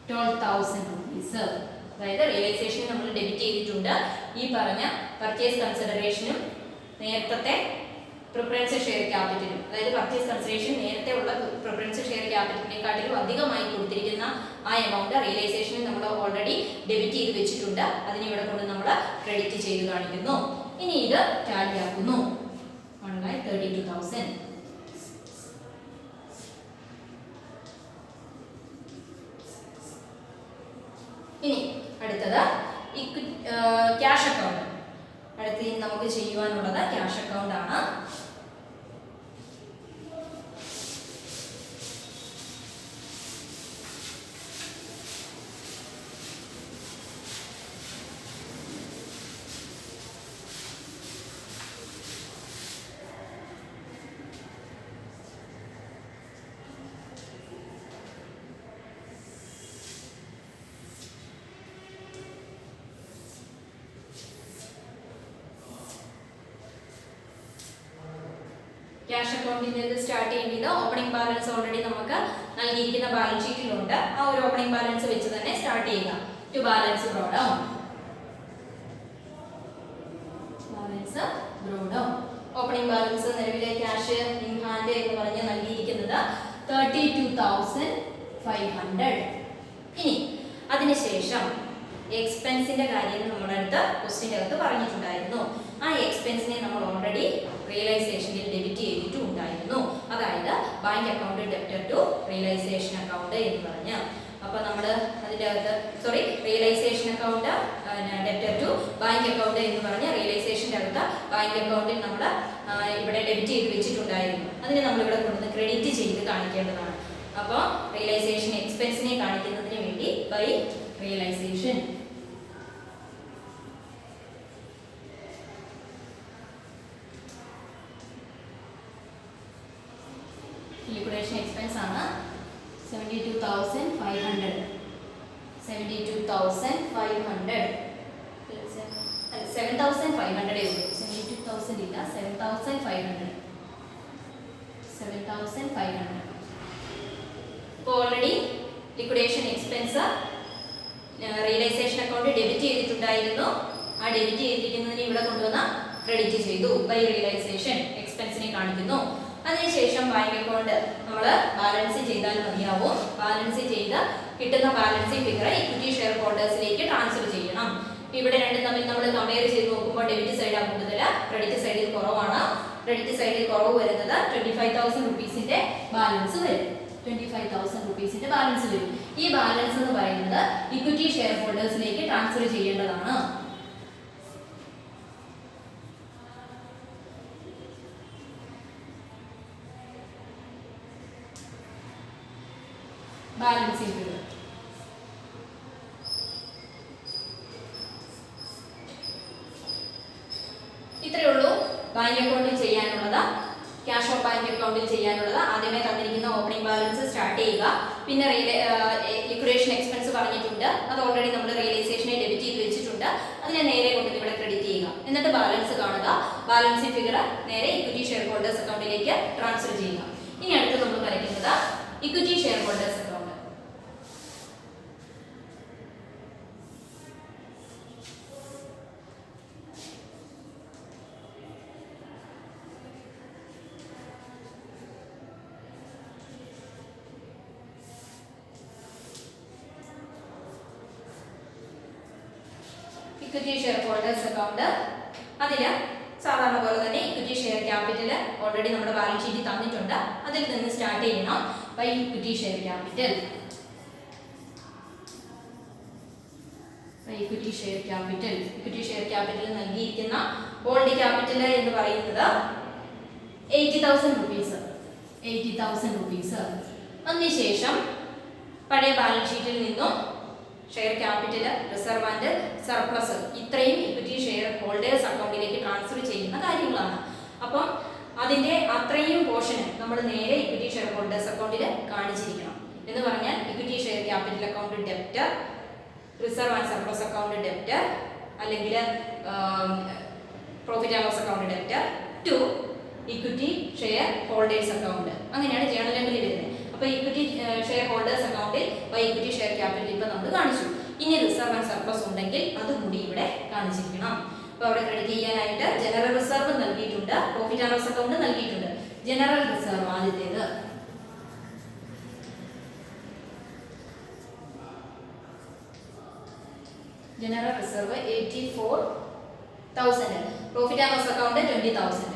12,000 rupees. അതായത് റിയലൈസേഷൻ നമ്മൾ ഡെബിറ്റ് ചെയ്തിട്ടുണ്ട്. ഈ പറഞ്ഞ പർച്ചേസ് കൺസിഡറേഷനും നേരത്തെ പ്രിഫറൻസ് ഷെയർ ക്യാപിറ്റലും, അതായത് പർച്ചേസ് കൺസിഡറേഷൻ നേരത്തെ ഉള്ള പ്രിഫറൻസ് ഷെയർ ക്യാപിറ്റലിനെക്കാട്ടിലും അധികമായി കൊടുത്തിരിക്കുന്ന ആ എമൗണ്ട് റിയലൈസേഷനിൽ നമ്മൾ ഓൾറെഡി ഡെബിറ്റ് ചെയ്ത് വെച്ചിട്ടുണ്ട്. അതിനെ ഇവിടെ കൊണ്ട് നമ്മൾ ക്രെഡിറ്റ് ചെയ്ത് കാണിക്കുന്നു. ഇനി ഇത് ടാലി ആക്കുന്നു. 1,32,000. ഇനി അടുത്തത് ക്യാഷ് അക്കൗണ്ട്. അടുത്ത് നമുക്ക് ചെയ്യുവാനുള്ളത് ക്യാഷ് അക്കൗണ്ട് ആണ്. ക്യാഷ് അക്കൗണ്ടിൻ്റെ സ്റ്റാർട്ട് ചെയ്യേണ്ടത് ഓപ്പണിംഗ് ബാലൻസ് ഓൾറെഡി നമുക്ക് നൽകിയിരിക്കുന്ന ബാലൻസ് ഷീറ്റിലുണ്ട്. ആ ഒരു ഓപ്പണിംഗ് ബാലൻസ് വെച്ച് തന്നെ സ്റ്റാർട്ട് ചെയ്യുക. To balance brought down. Balance brought down. Opening balance നിലവിലെ ക്യാഷ് ഇൻ ഹാൻഡ് എന്ന് പറഞ്ഞ് നൽകിയിരിക്കുന്നത് 32,500. ഇനി അതിനുശേഷം എക്സ്പെൻസിന്റെ കാര്യം നമ്മുടെ അടുത്ത് ക്വസ്റ്റ്യൻ്റെ അകത്ത് പറഞ്ഞിട്ടുണ്ടായിരുന്നു. ആ എക്സ്പെൻസിനെ നമ്മൾ ഓൾറെഡി റിയലൈസേഷനിൽ ഡെബിറ്റ് ചെയ്തിട്ടുണ്ടായിരുന്നു. അതായത് bank account debtor to realisation account എന്ന് പറഞ്ഞ്. അപ്പോൾ നമ്മൾ അതിൻ്റെ അകത്ത് realisation account debtor to bank account എന്ന് പറഞ്ഞ് റിയലൈസേഷൻ്റെ അകത്ത് ബാങ്ക് അക്കൗണ്ടിൽ നമ്മൾ ഇവിടെ ഡെബിറ്റ് ചെയ്ത് വെച്ചിട്ടുണ്ടായിരുന്നു. അതിനെ നമ്മളിവിടെ കൊണ്ടുവന്ന് ക്രെഡിറ്റ് ചെയ്ത് കാണിക്കേണ്ടതാണ്. അപ്പോൾ റിയലൈസേഷൻ എക്സ്പെൻസിനെ കാണിക്കുന്നതിന് വേണ്ടി ബൈ റിയലൈസേഷൻ. ലിക്വിഡേഷൻ എക്സ്പെൻസ് ആണ് 72,500. 72,500. 7,500 ഉള്ളൂ. 72,000 ഇല്ല, 7,500. 7,500. ഇപ്പോൾ already liquidation expense realisation account debit ചെയ്തിട്ടുണ്ടായിരുന്നു. ആ ഡെബിറ്റ് ചെയ്തിരിക്കുന്നതിന് ഇവിടെ കൊണ്ടുവന്ന ക്രെഡിറ്റ് ചെയ്തു ബൈ റിയലൈസേഷൻ. എക്സ്പെൻസിനെ കാണിക്കുന്നു. അതിനുശേഷം ബാങ്ക് അക്കൗണ്ട് നമ്മൾ ബാലൻസ് ചെയ്താൽ മതിയാവും. ബാലൻസ് ചെയ്ത് കിട്ടുന്ന ബാലൻസിംഗ് ഫിഗർ ഇക്വിറ്റി ഷെയർ ഹോൾഡേഴ്സിലേക്ക് ട്രാൻസ്ഫർ ചെയ്യണം. ഇവിടെ രണ്ടും തമ്മിൽ നമ്മൾ കമ്പയർ ചെയ്ത് നോക്കുമ്പോൾ ഡെബിറ്റ് സൈഡാണ് കൂടുതൽ, ക്രെഡിറ്റ് സൈഡിൽ കുറവാണ്. ക്രെഡിറ്റ് സൈഡിൽ കുറവ് വരുന്നത് 25,000 റുപ്പീസിന്റെ ബാലൻസ് വരും. 25,000 റുപ്പീസിന്റെ ബാലൻസ് വരും. ഈ ബാലൻസ് എന്ന് പറയുന്നത് ഇക്വിറ്റി ഷെയർ ഹോൾഡേഴ്സിലേക്ക് ട്രാൻസ്ഫർ ചെയ്യേണ്ടതാണ്. ബാലൻസിംഗ് ഫിഗർ ഇത്രയേ ഉള്ളൂ ബാങ്ക് അക്കൗണ്ടിൽ ചെയ്യാനുള്ളത്. ക്യാഷ് ഓഫ് ബാങ്ക് അക്കൗണ്ടിൽ ചെയ്യാനുള്ളത് ആദ്യമേ തന്നിരിക്കുന്ന ഓപ്പണിംഗ് ബാലൻസ് സ്റ്റാർട്ട് ചെയ്യുക. പിന്നെ ലിക്വിഡേഷൻ എക്സ്പെൻസ് പറഞ്ഞിട്ടുണ്ട്, അത് ഓൾറെഡി നമ്മൾ റിയലൈസേഷനെ ഡെബിറ്റ് ചെയ്ത് വെച്ചിട്ടുണ്ട്. അതിനെ നേരെ കൊണ്ട് ഇവിടെ ക്രെഡിറ്റ് ചെയ്യുക. എന്നിട്ട് ബാലൻസ് കാണുക. ബാലൻസിംഗ് ഫിഗർ നേരെ ഇക്വിറ്റി ഷെയർ ഹോൾഡേഴ്സ് അക്കൗണ്ടിലേക്ക് ട്രാൻസ്ഫർ ചെയ്യുക. ഇനി അടുത്ത് നമ്മൾ വരയ്ക്കുന്നത് equity share holders account. Equity share holders account. അതിൽ സാധാരണ പോലെ തന്നെ ഇക്വിറ്റി ഷെയർ ക്യാപിറ്റൽ ഓൾറെഡി നമ്മുടെ ബാലൻസ് ഷീറ്റിൽ തന്നിട്ടുണ്ട്. അതിൽ നിന്ന് സ്റ്റാർട്ട് ചെയ്യണം. By equity share capital. Equity share capital. Equity share capital നൽകിയിരിക്കുന്ന ഓൾഡ് ക്യാപിറ്റൽ എന്ന് പറയുന്നത് 80,000 rupees. 80,000 rupees. അതിനുശേഷം പഴയ ബാലൻസ് ഷീറ്റിൽ നിന്നും share capital, reserve and surplus ഇത്രയും ഇക്വിറ്റി ഷെയർ ഹോൾഡേഴ്സ് അക്കൗണ്ടിലേക്ക് ട്രാൻസ്ഫർ ചെയ്യുന്ന കാര്യങ്ങളാണ്. അപ്പം അതിന്റെ അത്രയും പോർഷന് നമ്മൾ നേരെ ഇക്വിറ്റി ഷെയർ ഹോൾഡേഴ്സ് അക്കൗണ്ടിൽ കാണിച്ചിരിക്കണം. എന്ന് പറഞ്ഞാൽ equity share capital account debtor, reserve and surplus account debtor, അല്ലെങ്കിൽ profit and loss account debtor to equity share holders account. അങ്ങനെയാണ് ജേണൽ എൻട്രി വരുന്നത്. അപ്പോൾ ഇക്വിറ്റി ഷെയർ ഹോൾഡേഴ്സ് അക്കൗണ്ടിൽ ബൈ ഇക്വിറ്റി ഷെയർ ക്യാപിറ്റൽ ഇപ്പോൾ നമ്മൾ കാണിച്ചു. ഇനി റിസർവ് ആൻഡ് സർപ്ലസ് ഉണ്ടെങ്കിൽ അതും കൂടി ഇവിടെ കാണിച്ചിരിക്കണം. അപ്പോൾ അവിടെ ക്രെഡിറ്റ് ചെയ്യാനായിട്ട് ജനറൽ റിസർവ് നൽകിയിട്ടുണ്ട്, പ്രോഫിറ്റ് ആൻഡ് ലോസ് അക്കൗണ്ട് നൽകിയിട്ടുണ്ട്. ജനറൽ റിസർവ് ആദ്യത്തേത് general reserve 84,000. Profit and loss account 20,000.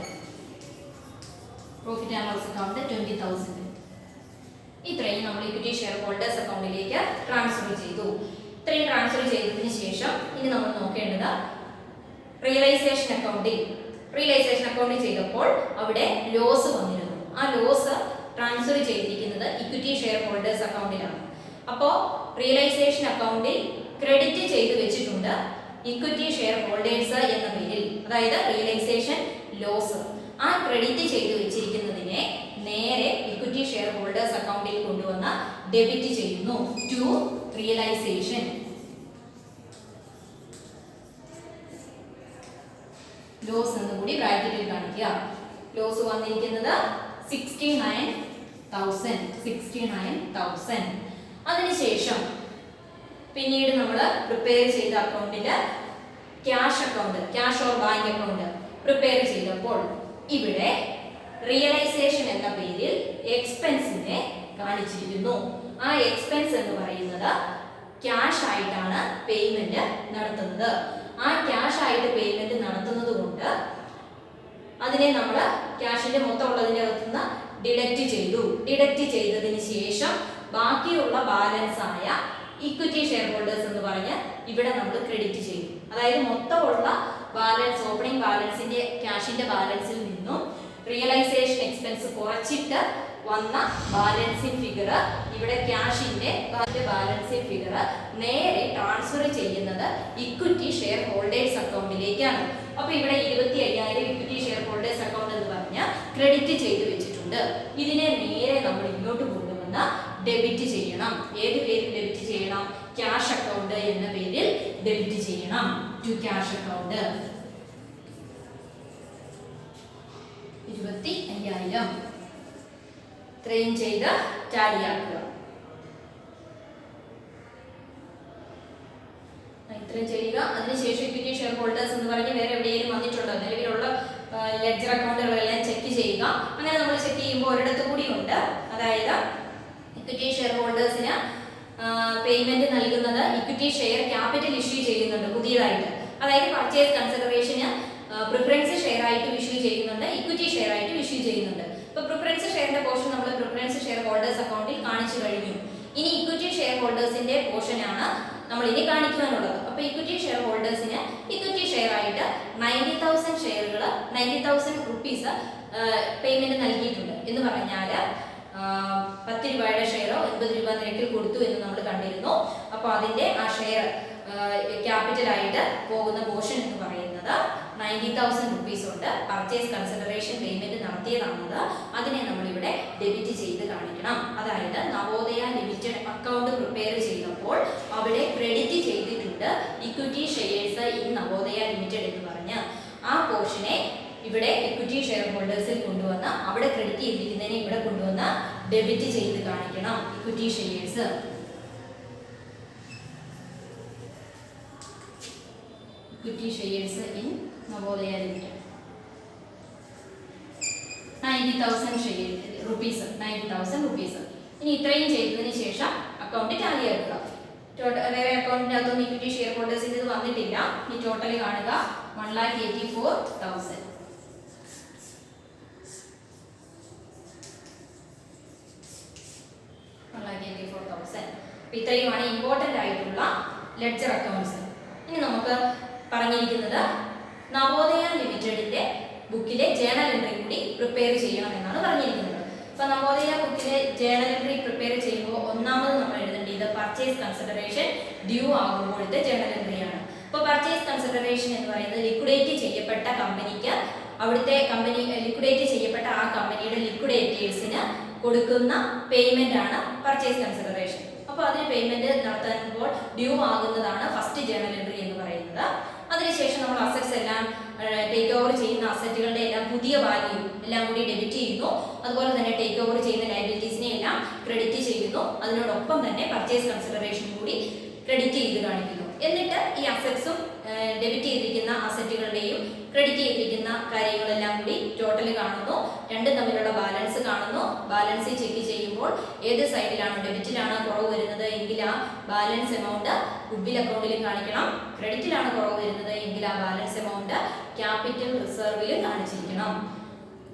Profit and loss account 20,000. ഇത്രയും നമ്മൾ ഇക്വിറ്റി ഷെയർ ഹോൾഡേഴ്സ് അക്കൗണ്ടിലേക്ക് ട്രാൻസ്ഫർ ചെയ്തു. ഇത്രയും ട്രാൻസ്ഫർ ചെയ്തതിന് ശേഷം ഇനി നമ്മൾ നോക്കേണ്ടത് റിയലൈസേഷൻ അക്കൗണ്ടിൽ. റിയലൈസേഷൻ അക്കൗണ്ടിൽ ചെയ്തപ്പോൾ അവിടെ ലോസ് വന്നിരുന്നു. ആ ലോസ് ട്രാൻസ്ഫർ ചെയ്തിരിക്കുന്നത് ഇക്വിറ്റി ഷെയർ ഹോൾഡേഴ്സ് അക്കൗണ്ടിലാണ്. അപ്പോൾ റിയലൈസേഷൻ അക്കൗണ്ടിൽ ക്രെഡിറ്റ് ചെയ്ത് വെച്ചിട്ടുണ്ട് ഇക്വിറ്റി ഷെയർ ഹോൾഡേഴ്സ് എന്ന പേരിൽ, അതായത് റിയലൈസേഷൻ ലോസ്. ആ ക്രെഡിറ്റ് ചെയ്ത് വെച്ചിരിക്കുന്നതിനെ നേരെ ഇക്വിറ്റി ഷെയർ ഹോൾഡേഴ്സ് അക്കൗണ്ടിൽ കൊണ്ടുവന്ന് ഡെബിറ്റ് ചെയ്യുന്നു ടു റിയലൈസേഷൻ. ലോസ് എന്ന് കൂടി ബ്രാക്കറ്റിൽ കാണിക്കുക. ലോസ് വന്നിരിക്കുന്നത് 69,000. അതിനുശേഷം പിന്നീട് നമ്മൾ പ്രിപ്പയർ ചെയ്ത അക്കൗണ്ടിൽ cash account, cash or bank account prepare ചെയ്തപ്പോൾ ഇവിടെ റിയലൈസേഷൻ എന്ന പേരിൽ എക്സ്പെൻസിനെ കാണിച്ചിരിക്കുന്നു. ആ എക്സ്പെൻസ് എന്ന് പറയുന്നത് ക്യാഷ് ആയിട്ടാണ് പേയ്മെന്റ് നടത്തുന്നത്. ആ ക്യാഷ് ആയിട്ട് പേയ്മെന്റ് നടത്തുന്നത് കൊണ്ട് അതിനെ നമ്മൾ ക്യാഷിന്റെ മൊത്തം ഉള്ളതിന്റെ അകത്തുനിന്ന് ഡിഡക്റ്റ് ചെയ്തു. ഡിഡക്റ്റ് ചെയ്തതിന് ശേഷം ബാക്കിയുള്ള ബാലൻസ് ആയ ഇക്വിറ്റി ഷെയർ ഹോൾഡേഴ്സ് എന്ന് പറഞ്ഞ് ഇവിടെ നമ്മൾ ക്രെഡിറ്റ് ചെയ്തു. അതായത് മൊത്തമുള്ള ബാലൻസ്, ഓപ്പണിംഗ് ബാലൻസിന്റെ ക്യാഷിന്റെ ബാലൻസിൽ നിന്നും റിയലൈസേഷൻ എക്സ്പെൻസ് കുറച്ചിട്ട് വന്ന ബാലൻസിംഗ് ഫിഗർ, ഇവിടെ ക്യാഷിന്റെ ബാലൻസിംഗ് ഫിഗർ നേരെ ട്രാൻസ്ഫർ ചെയ്യുന്നത് ഇക്വിറ്റി ഷെയർ ഹോൾഡേഴ്സ് അക്കൗണ്ടിലേക്കാണ്. അപ്പൊ ഇവിടെ 25,000 ഇക്വിറ്റി ഷെയർ ഹോൾഡേഴ്സ് അക്കൗണ്ട് എന്ന് പറഞ്ഞ് ക്രെഡിറ്റ് ചെയ്ത് വെച്ചിട്ടുണ്ട്. ഇതിനെ നേരെ നമ്മൾ ഇങ്ങോട്ട് കൊണ്ടുവന്ന് ഡെബിറ്റ് ചെയ്യണം. ഏത് പേരിൽ ഡെബിറ്റ് ചെയ്യണം? ക്യാഷ് അക്കൗണ്ട് എന്ന പേരിൽ ഡെബിറ്റ് ചെയ്യണം ടു ക്യാഷ് അക്കൗണ്ട്. 25,000 ഇത്രയും ചെയ്ത് ടാലിയാക്കുക. ഇത്രയും ചെയ്യുക. അതിനുശേഷം ഇക്വിറ്റി ഷെയർ ഹോൾഡേഴ്സ് എന്ന് പറഞ്ഞ് വേറെ എവിടെയെങ്കിലും വന്നിട്ടുണ്ടോ, നിലവിലുള്ള ലെഡ്ജർ അക്കൗണ്ടുകളെല്ലാം ചെക്ക് ചെയ്യുക. അങ്ങനെ നമ്മൾ ചെക്ക് ചെയ്യുമ്പോൾ ഒരിടത്ത് കൂടി ഉണ്ട്. അതായത് ഇക്വിറ്റി ഷെയർ ഹോൾഡേഴ്സിന് പേയ്മെന്റ് നൽകുന്നത് ഇക്വിറ്റി ഷെയർ ക്യാപിറ്റൽ ഇഷ്യൂ ചെയ്യുന്നുണ്ട് പുതിയതായിട്ട്. അതായത് പർച്ചേസ് കൺസിഡറേഷന് പ്രിഫറൻസ് ഷെയർ ആയിട്ട് ഇഷ്യൂ ചെയ്യുന്നുണ്ട്, ഇക്വിറ്റി ഷെയർ ആയിട്ട് ഇഷ്യൂ ചെയ്യുന്നുണ്ട്. ഇപ്പൊ പ്രിഫറൻസ് ഷെയറിന്റെ പോർഷൻ നമ്മൾ പ്രിഫറൻസ് ഷെയർ ഹോൾഡേഴ്സ് അക്കൗണ്ടിൽ കാണിച്ചു കഴിഞ്ഞു. ഇനി ഇക്വിറ്റി ഷെയർ ഹോൾഡേഴ്സിന്റെ പോർഷനാണ് നമ്മൾ ഇനി കാണിക്കുവാനുള്ളത്. അപ്പൊ ഇക്വിറ്റി ഷെയർ ഹോൾഡേഴ്സിന് ഇക്വിറ്റി ഷെയർ ആയിട്ട് 90,000 ഷെയറുകൾ, 90,000 rupees പേയ്മെന്റ് നൽകിയിട്ടുണ്ട്. എന്ന് പറഞ്ഞാൽ 10 രൂപയുടെ ഷെയറോ 9 രൂപ നിരക്കിൽ കൊടുത്തു എന്ന് നമ്മൾ കണ്ടിരുന്നു. അപ്പോൾ അതിന്റെ ആ ഷെയർ ക്യാപിറ്റലായിട്ട് പോകുന്ന പോർഷൻ എന്ന് പറയുന്നത് 90,000 rupees ഉണ്ട്. പർച്ചേസ് കൺസിഡറേഷൻ പേയ്മെന്റ് നടത്തിയതാണത്. അതിനെ നമ്മൾ ഇവിടെ ഡെബിറ്റ് ചെയ്ത് കാണിക്കണം. അതായത് നവോദയ ലിമിറ്റഡ് അക്കൗണ്ട് പ്രിപ്പയർ ചെയ്തപ്പോൾ അവിടെ ക്രെഡിറ്റ് ചെയ്തിട്ടുണ്ട് equity shares in Navodaya limited എന്ന് പറഞ്ഞ് ആ പോർഷനെ ഇവിടെ ഇക്വിറ്റി ഷെയർ ഹോൾഡേഴ്സിൽ കൊണ്ടുവന്ന് അവിടെ ക്രെഡിറ്റ് ചെയ്തിരിക്കുന്നതിനെ ഇവിടെ കൊണ്ടുവന്ന് ഡെബിറ്റ് ചെയ്ത് കാണിക്കണം equity shares. Equity shares in Navodaya limited 90,000 rupees. ഇനി ഇത്രയും ചെയ്തതിന് ശേഷം അക്കൗണ്ട് ടാലി ആക്കുക. വേറെ അക്കൗണ്ടിന്റെ അകത്തൊന്നും ഇക്വിറ്റി ഷെയർ ഹോൾഡേഴ്സിന്റെ ഇത് വന്നിട്ടില്ല. ഈ ടോട്ടൽ കാണുക 1,84,000. ഇത്രയുമാണ് ഇമ്പോർട്ടന്റ് ആയിട്ടുള്ള ലെഡ്ജർ അക്കൗണ്ട്സ്. ഇനി നമുക്ക് പറഞ്ഞിരിക്കുന്നത് നവോദയ ലിമിറ്റഡിന്റെ ബുക്കിലെ ജേണൽ എൻട്രി കൂടി പ്രിപ്പയർ ചെയ്യണം എന്നാണ് പറഞ്ഞിരിക്കുന്നത്. അപ്പൊ നവോദയ ബുക്കിലെ ജേണൽ എൻട്രി പ്രിപ്പയർ ചെയ്യുമ്പോൾ ഒന്നാമത് നമ്മൾ എഴുതേണ്ടത് പർച്ചേസ് കൺസിഡറേഷൻ ഡ്യൂ ആകുമ്പോഴത്തെ ജേണൽ എൻട്രിയാണ്. അപ്പോൾ പർച്ചേസ് കൺസിഡറേഷൻ എന്ന് പറയുന്നത് ലിക്വിഡേറ്റ് ചെയ്യപ്പെട്ട കമ്പനിക്ക് അവിടുത്തെ കമ്പനി ലിക്വിഡേറ്റ് ചെയ്യപ്പെട്ട ആ കമ്പനിയുടെ ലിക്വിഡേറ്റേഴ്സിന് കൊടുക്കുന്ന പേയ്മെന്റ് ആണ് പർച്ചേസ് കൺസിഡറേഷൻ. അപ്പോൾ അതിന് പേയ്മെന്റ് നടത്തുമ്പോൾ ഡ്യൂ ആകുന്നതാണ് ഫസ്റ്റ് ജേണൽ എൻട്രി എന്ന് പറയുന്നത്. അതിനുശേഷം നമ്മൾ അസറ്റ്സ് എല്ലാം ടേക്ക് ഓവർ ചെയ്യുന്ന അസറ്റുകളുടെ എല്ലാം പുതിയ വാല്യൂ എല്ലാം കൂടി ഡെബിറ്റ് ചെയ്യുന്നു. അതുപോലെ തന്നെ ടേക്ക് ഓവർ ചെയ്യുന്ന ലയബിലിറ്റീസിനെ എല്ലാം ക്രെഡിറ്റ് ചെയ്യുന്നു. അതിനോടൊപ്പം തന്നെ പർച്ചേസ് കൺസിഡറേഷൻ കൂടി ക്രെഡിറ്റ് ചെയ്ത് കാണിക്കുന്നു. എന്നിട്ട് ഈ അസറ്റ്സും ഡെബിറ്റ് ചെയ്തിരിക്കുന്ന അസറ്റുകളുടെയും ക്രെഡിറ്റ് ചെയ്തിരിക്കുന്ന കാര്യങ്ങളെല്ലാം കൂടി ടോട്ടൽ കാണുന്നു. രണ്ടും തമ്മിലുള്ള ബാലൻസ് കാണുന്നു. ബാലൻസ് ചെക്ക് ചെയ്യുമ്പോൾ ഏത് സൈഡിലാണോ ഡെബിറ്റിലാണ് കുറവ് വരുന്നത് എങ്കിൽ ആ ബാലൻസ് എമൗണ്ട് ഗുഡ്വിൽ അക്കൗണ്ടിലും കാണിക്കണം. ക്രെഡിറ്റിലാണ് കുറവ് വരുന്നത് എങ്കിൽ ആ ബാലൻസ് എമൗണ്ട് ക്യാപിറ്റൽ റിസർവിൽ കാണിച്ചിരിക്കണം.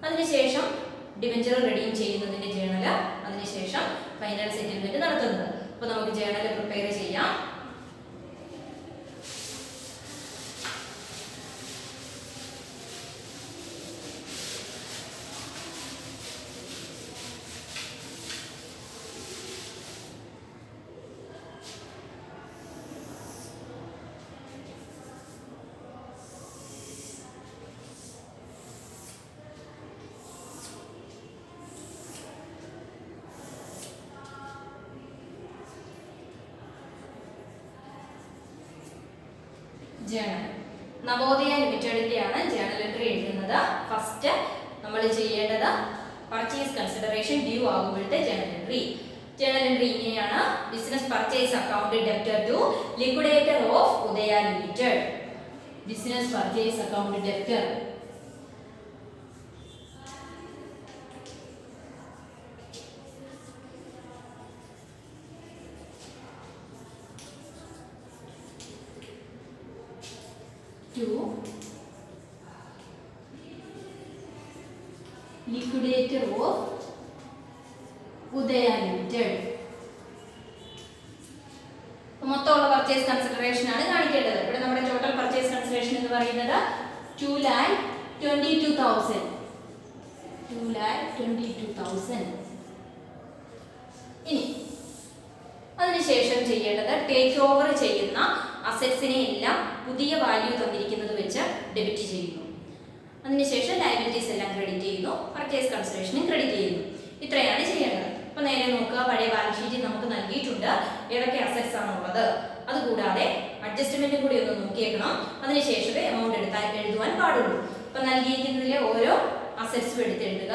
അതിനുശേഷം ഡിബഞ്ചർ റെഡീം ചെയ്യുന്നതിന്റെ ജേണൽ, അതിനുശേഷം ഫൈനൽ സെറ്റിൽമെന്റ് നടത്തുന്നത്. അപ്പോൾ നമുക്ക് ജേണൽ പ്രിപ്പയർ ചെയ്യാം. ജേണൽ നവോദയ ലിമിറ്റഡിന്റെ ആണ് ജേണൽ എൻട്രി എഴുതുന്നത്. ഫസ്റ്റ് നമ്മൾ ചെയ്യേണ്ടത് പർച്ചേസ് കൺസിഡറേഷൻ ഡ്യൂ ആകുമ്പോഴത്തെ ജേണൽ എൻട്രി. ജേണൽ എൻട്രി ഇങ്ങനെയാണ്: business purchase account debtor to liquidator of Udaya Limited. Business purchase account debtor to liquidator of Udaya Limited. മൊത്തമുള്ള പർച്ചേസ് കൺസിഡറേഷൻ ആണ് കാണിക്കേണ്ടത്. ഇവിടെ നമ്മുടെ ടോട്ടൽ പർച്ചേസ് കൺസിഡറേഷൻ എന്ന് പറയുന്നത് 2,22,000. 2,22,000. ഇനി അതിനുശേഷം ചെയ്യേണ്ടത് ടേക്ക് ഓവർ ചെയ്യുന്ന അസറ്റ്സിനെ എല്ലാം പുതിയ വാല്യൂ തന്നിരിക്കുന്നത് വെച്ച് ഡെബിറ്റ് ചെയ്യുന്നു. അതിനുശേഷം ലയബിലിറ്റീസ് എല്ലാം ക്രെഡിറ്റ് ചെയ്യുന്നു. പർച്ചേസ് കൺസിഡറേഷനും ക്രെഡിറ്റ് ചെയ്യുന്നു. ഇത്രയാണ് ചെയ്യേണ്ടത്. അപ്പോൾ നേരെ നോക്കുക, പഴയ ബാലൻസ് ഷീറ്റിൽ നമുക്ക് നൽകിയിട്ടുണ്ട് ഏതൊക്കെ അസറ്റ്സ് ആണുള്ളത്. അതുകൂടാതെ അഡ്ജസ്റ്റ്മെന്റും കൂടി ഒന്ന് നോക്കിയേക്കണം. അതിനുശേഷമേ എമൗണ്ട് എഴുതുവാൻ പാടുള്ളൂ. അപ്പോൾ നൽകിയിരിക്കുന്നതിലെ ഓരോ അസറ്റ്സും എടുത്തെഴുതുക.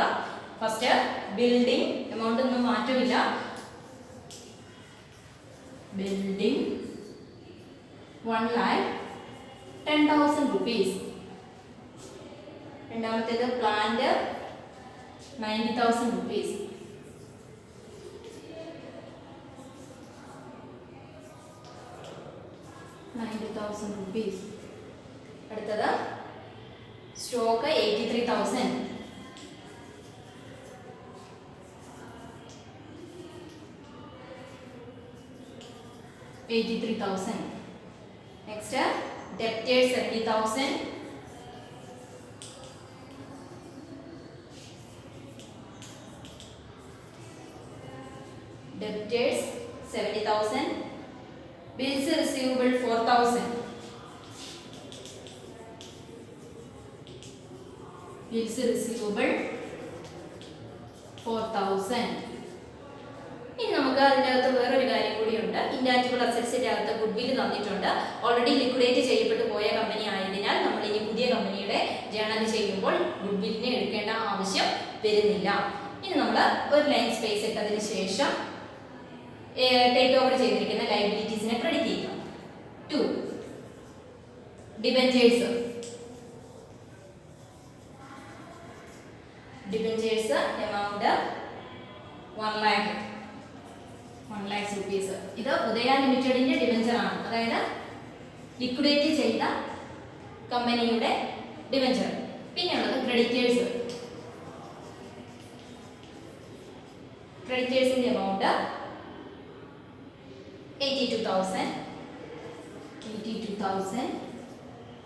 ഫസ്റ്റ് ബിൽഡിംഗ്, എമൗണ്ട് ഒന്നും മാറ്റമില്ല. Building 1,10,000 rupees. രണ്ടാമത്തേത് പ്ലാന്റ് 90,000 rupees. അടുത്തത് stock 83,000. Next, debtors 70,000. Debtors 70,000. Bills receivable 4,000. Bills receivable 4,000. ഇനി നമുക്ക് അതിനകത്ത് വേറൊരു കാര്യം കൂടിയുണ്ട്. ഇൻടാഞ്ചിബിൾ അസറ്റ്സിന്റെ അകത്ത് ഗുഡ്വിൽ തന്നിട്ടുണ്ട്. ഓൾറെഡി ലിക്വിഡേറ്റ് ചെയ്യപ്പെട്ടു പോയ കമ്പനി ആയതിനാൽ നമ്മൾ ഇനി പുതിയ കമ്പനിയുടെ ജേണൽ ചെയ്യുമ്പോൾ ഗുഡ്വില്ലിനെ എടുക്കേണ്ട ആവശ്യം വരുന്നില്ല. ഇനി നമ്മൾ ഒരു ലൈൻ സ്പേസ് ഇട്ടതിന് ശേഷം ടേക്ക് ഓവർ ചെയ്തിരിക്കുന്ന ലയബിലിറ്റീസിനെ ക്രെഡിറ്റ് ചെയ്യുക. 2 debentures. Debentures amount 1 lakh. 1 lakhs rupees. ഇത് ഉദയ ലിമിറ്റഡിന്റെ ഡിബഞ്ചർ ആണ്, അതായത് ലിക്വിഡേറ്റ് ചെയ്ത കമ്പനിയുടെ ഡിബഞ്ചർ. പിന്നെയുള്ളത് ക്രെഡിറ്റേഴ്സ്. ക്രെഡിറ്റേഴ്സിന്റെ amount 82,000.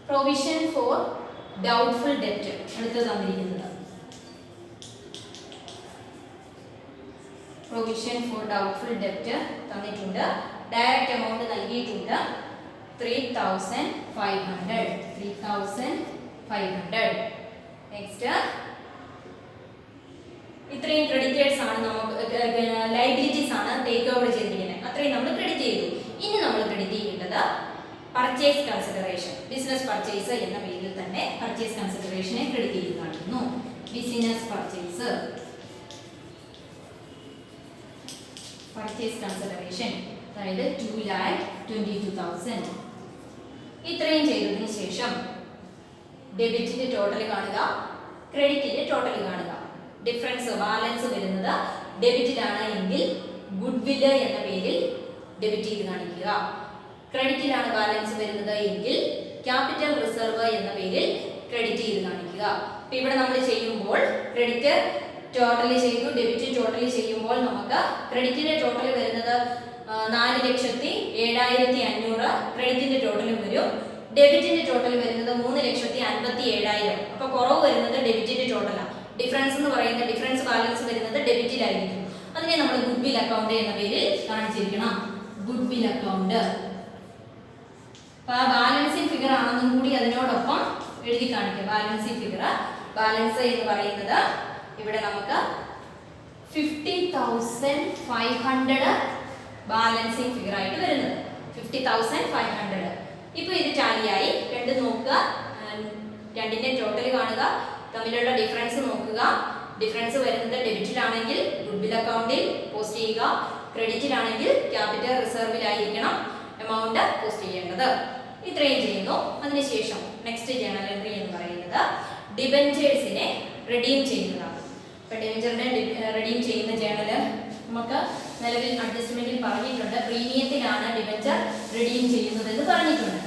Provision for doubtful debt അടുത്ത് തന്നിരിക്കുന്നത്. പ്രൊവിഷൻ ഫോർ ഡൗട്ട്ഫുൾ ഡെറ്റ് തന്നിട്ടുണ്ട്. ഡയറക്റ്റ് എമൗണ്ട് നൽകിയിട്ടുണ്ട് 3,500. നെക്സ്റ്റ് ഇത്രയും ക്രെഡിറ്റേഴ്സ് ആണ് നമുക്ക് ലൈബിലിറ്റീസ് ആണ് ടേക്ക് ഓവർ ചെയ്തിരിക്കുന്നത്. അത്രയും നമ്മൾ ക്രെഡിറ്റ് ചെയ്തു. ഇനി നമ്മൾ ക്രെഡിറ്റ് ചെയ്യേണ്ടത് പർച്ചേസ് കൺസിഡറേഷൻ. ബിസിനസ് പർച്ചേസ് എന്ന പേരിൽ തന്നെ പർച്ചേസ് കൺസിഡറേഷനെ ക്രെഡിറ്റ് ചെയ്ത് കാണിക്കുന്നു. ബിസിനസ് പർച്ചേസ് കൺസിഡറേഷൻ അതായത് 2,22,000. ഇത്രയും ചെയ്തതിന് ശേഷം ഡെബിറ്റിന്റെ ടോട്ടൽ കാണുക, ക്രെഡിറ്റിന്റെ ടോട്ടൽ കാണുക. ഡിഫറൻസ് ബാലൻസ് വരുന്നത് ഡെബിറ്റിലാണ് എങ്കിൽ ഗുഡ്വില്ല് എന്ന പേരിൽ ഡെബിറ്റ് ചെയ്ത് കാണിക്കുക. ക്രെഡിറ്റിലാണ് ബാലൻസ് വരുന്നത് എങ്കിൽ ക്യാപിറ്റൽ റിസർവ് എന്ന പേരിൽ ക്രെഡിറ്റ് ചെയ്ത് കാണിക്കുക. അപ്പോൾ ഇവിടെ നമ്മൾ ചെയ്യുമ്പോൾ ക്രെഡിറ്റ് ടോട്ടൽ ചെയ്തു, ഡെബിറ്റ് ടോട്ടൽ ചെയ്യുമ്പോൾ നമുക്ക് ക്രെഡിറ്റിന്റെ ടോട്ടൽ വരുന്നത് 4,07,500 ക്രെഡിറ്റിന്റെ ടോട്ടൽ വരും. ഡെബിറ്റിന്റെ ടോട്ടൽ വരുന്നത് 3,57,000. അപ്പോൾ കുറവ് വരുന്നത് ഡെബിറ്റിന്റെ ടോട്ടലാണ്. ഡിഫറൻസ് എന്ന് പറയുന്നത് ഡിഫറൻസ് ബാലൻസ് വരുന്നത് ഡെബിറ്റിലായിരിക്കും. അതിനെ നമ്മൾ ഗുഡ്വിൽ അക്കൗണ്ട് എന്ന പേരിൽ കാണിച്ചിരിക്കണം. Goodwill account. അപ്പോൾ ആ ബാലൻസിങ് ഫിഗർ ആണെന്നും കൂടി അതിനോടൊപ്പം എഴുതി കാണിക്കുക. ബാലൻസിങ് ഫിഗർ, ബാലൻസ് എന്ന് പറയുന്നത് ഇവിടെ നമുക്ക് 50,500 ബാലൻസിങ് ഫിഗർ ആയിട്ട് വരുന്നത് 50,500. ഇപ്പോൾ ഇത് ടാലിയായി. രണ്ട് നോക്കുക, രണ്ടിന്റെ ടോട്ടൽ കാണുക, തമ്മിലുള്ള ഡിഫറൻസ് നോക്കുക. ഡിഫറൻസ് വരുന്നത് ഡെബിറ്റിലാണെങ്കിൽ ഗുഡ്വിൽ അക്കൗണ്ടിൽ പോസ്റ്റ് ചെയ്യുക, ക്രെഡിറ്റിലാണെങ്കിൽ ക്യാപിറ്റൽ റിസർവിലായിരിക്കണം എമൗണ്ട് പോസ്റ്റ് ചെയ്യേണ്ടത്. ഇത്രയും ചെയ്യുന്നു. അതിനുശേഷം നെക്സ്റ്റ് ജേണൽ എൻട്രി എന്ന് പറയുന്നത് ഡിബഞ്ചേഴ്സിനെ റിഡീം ചെയ്യുന്നതാണ്. അപ്പോൾ ഡിബഞ്ചറിനെ റിഡീം ചെയ്യുന്ന ജേണല് നമുക്ക് നിലവിൽ അഡ്ജസ്റ്റ്മെന്റിൽ പറഞ്ഞിട്ടുണ്ട്. പ്രീമിയത്തിലാണ് ഡിബഞ്ചർ റിഡീം ചെയ്യുന്നതെന്ന് പറഞ്ഞിട്ടുണ്ട്.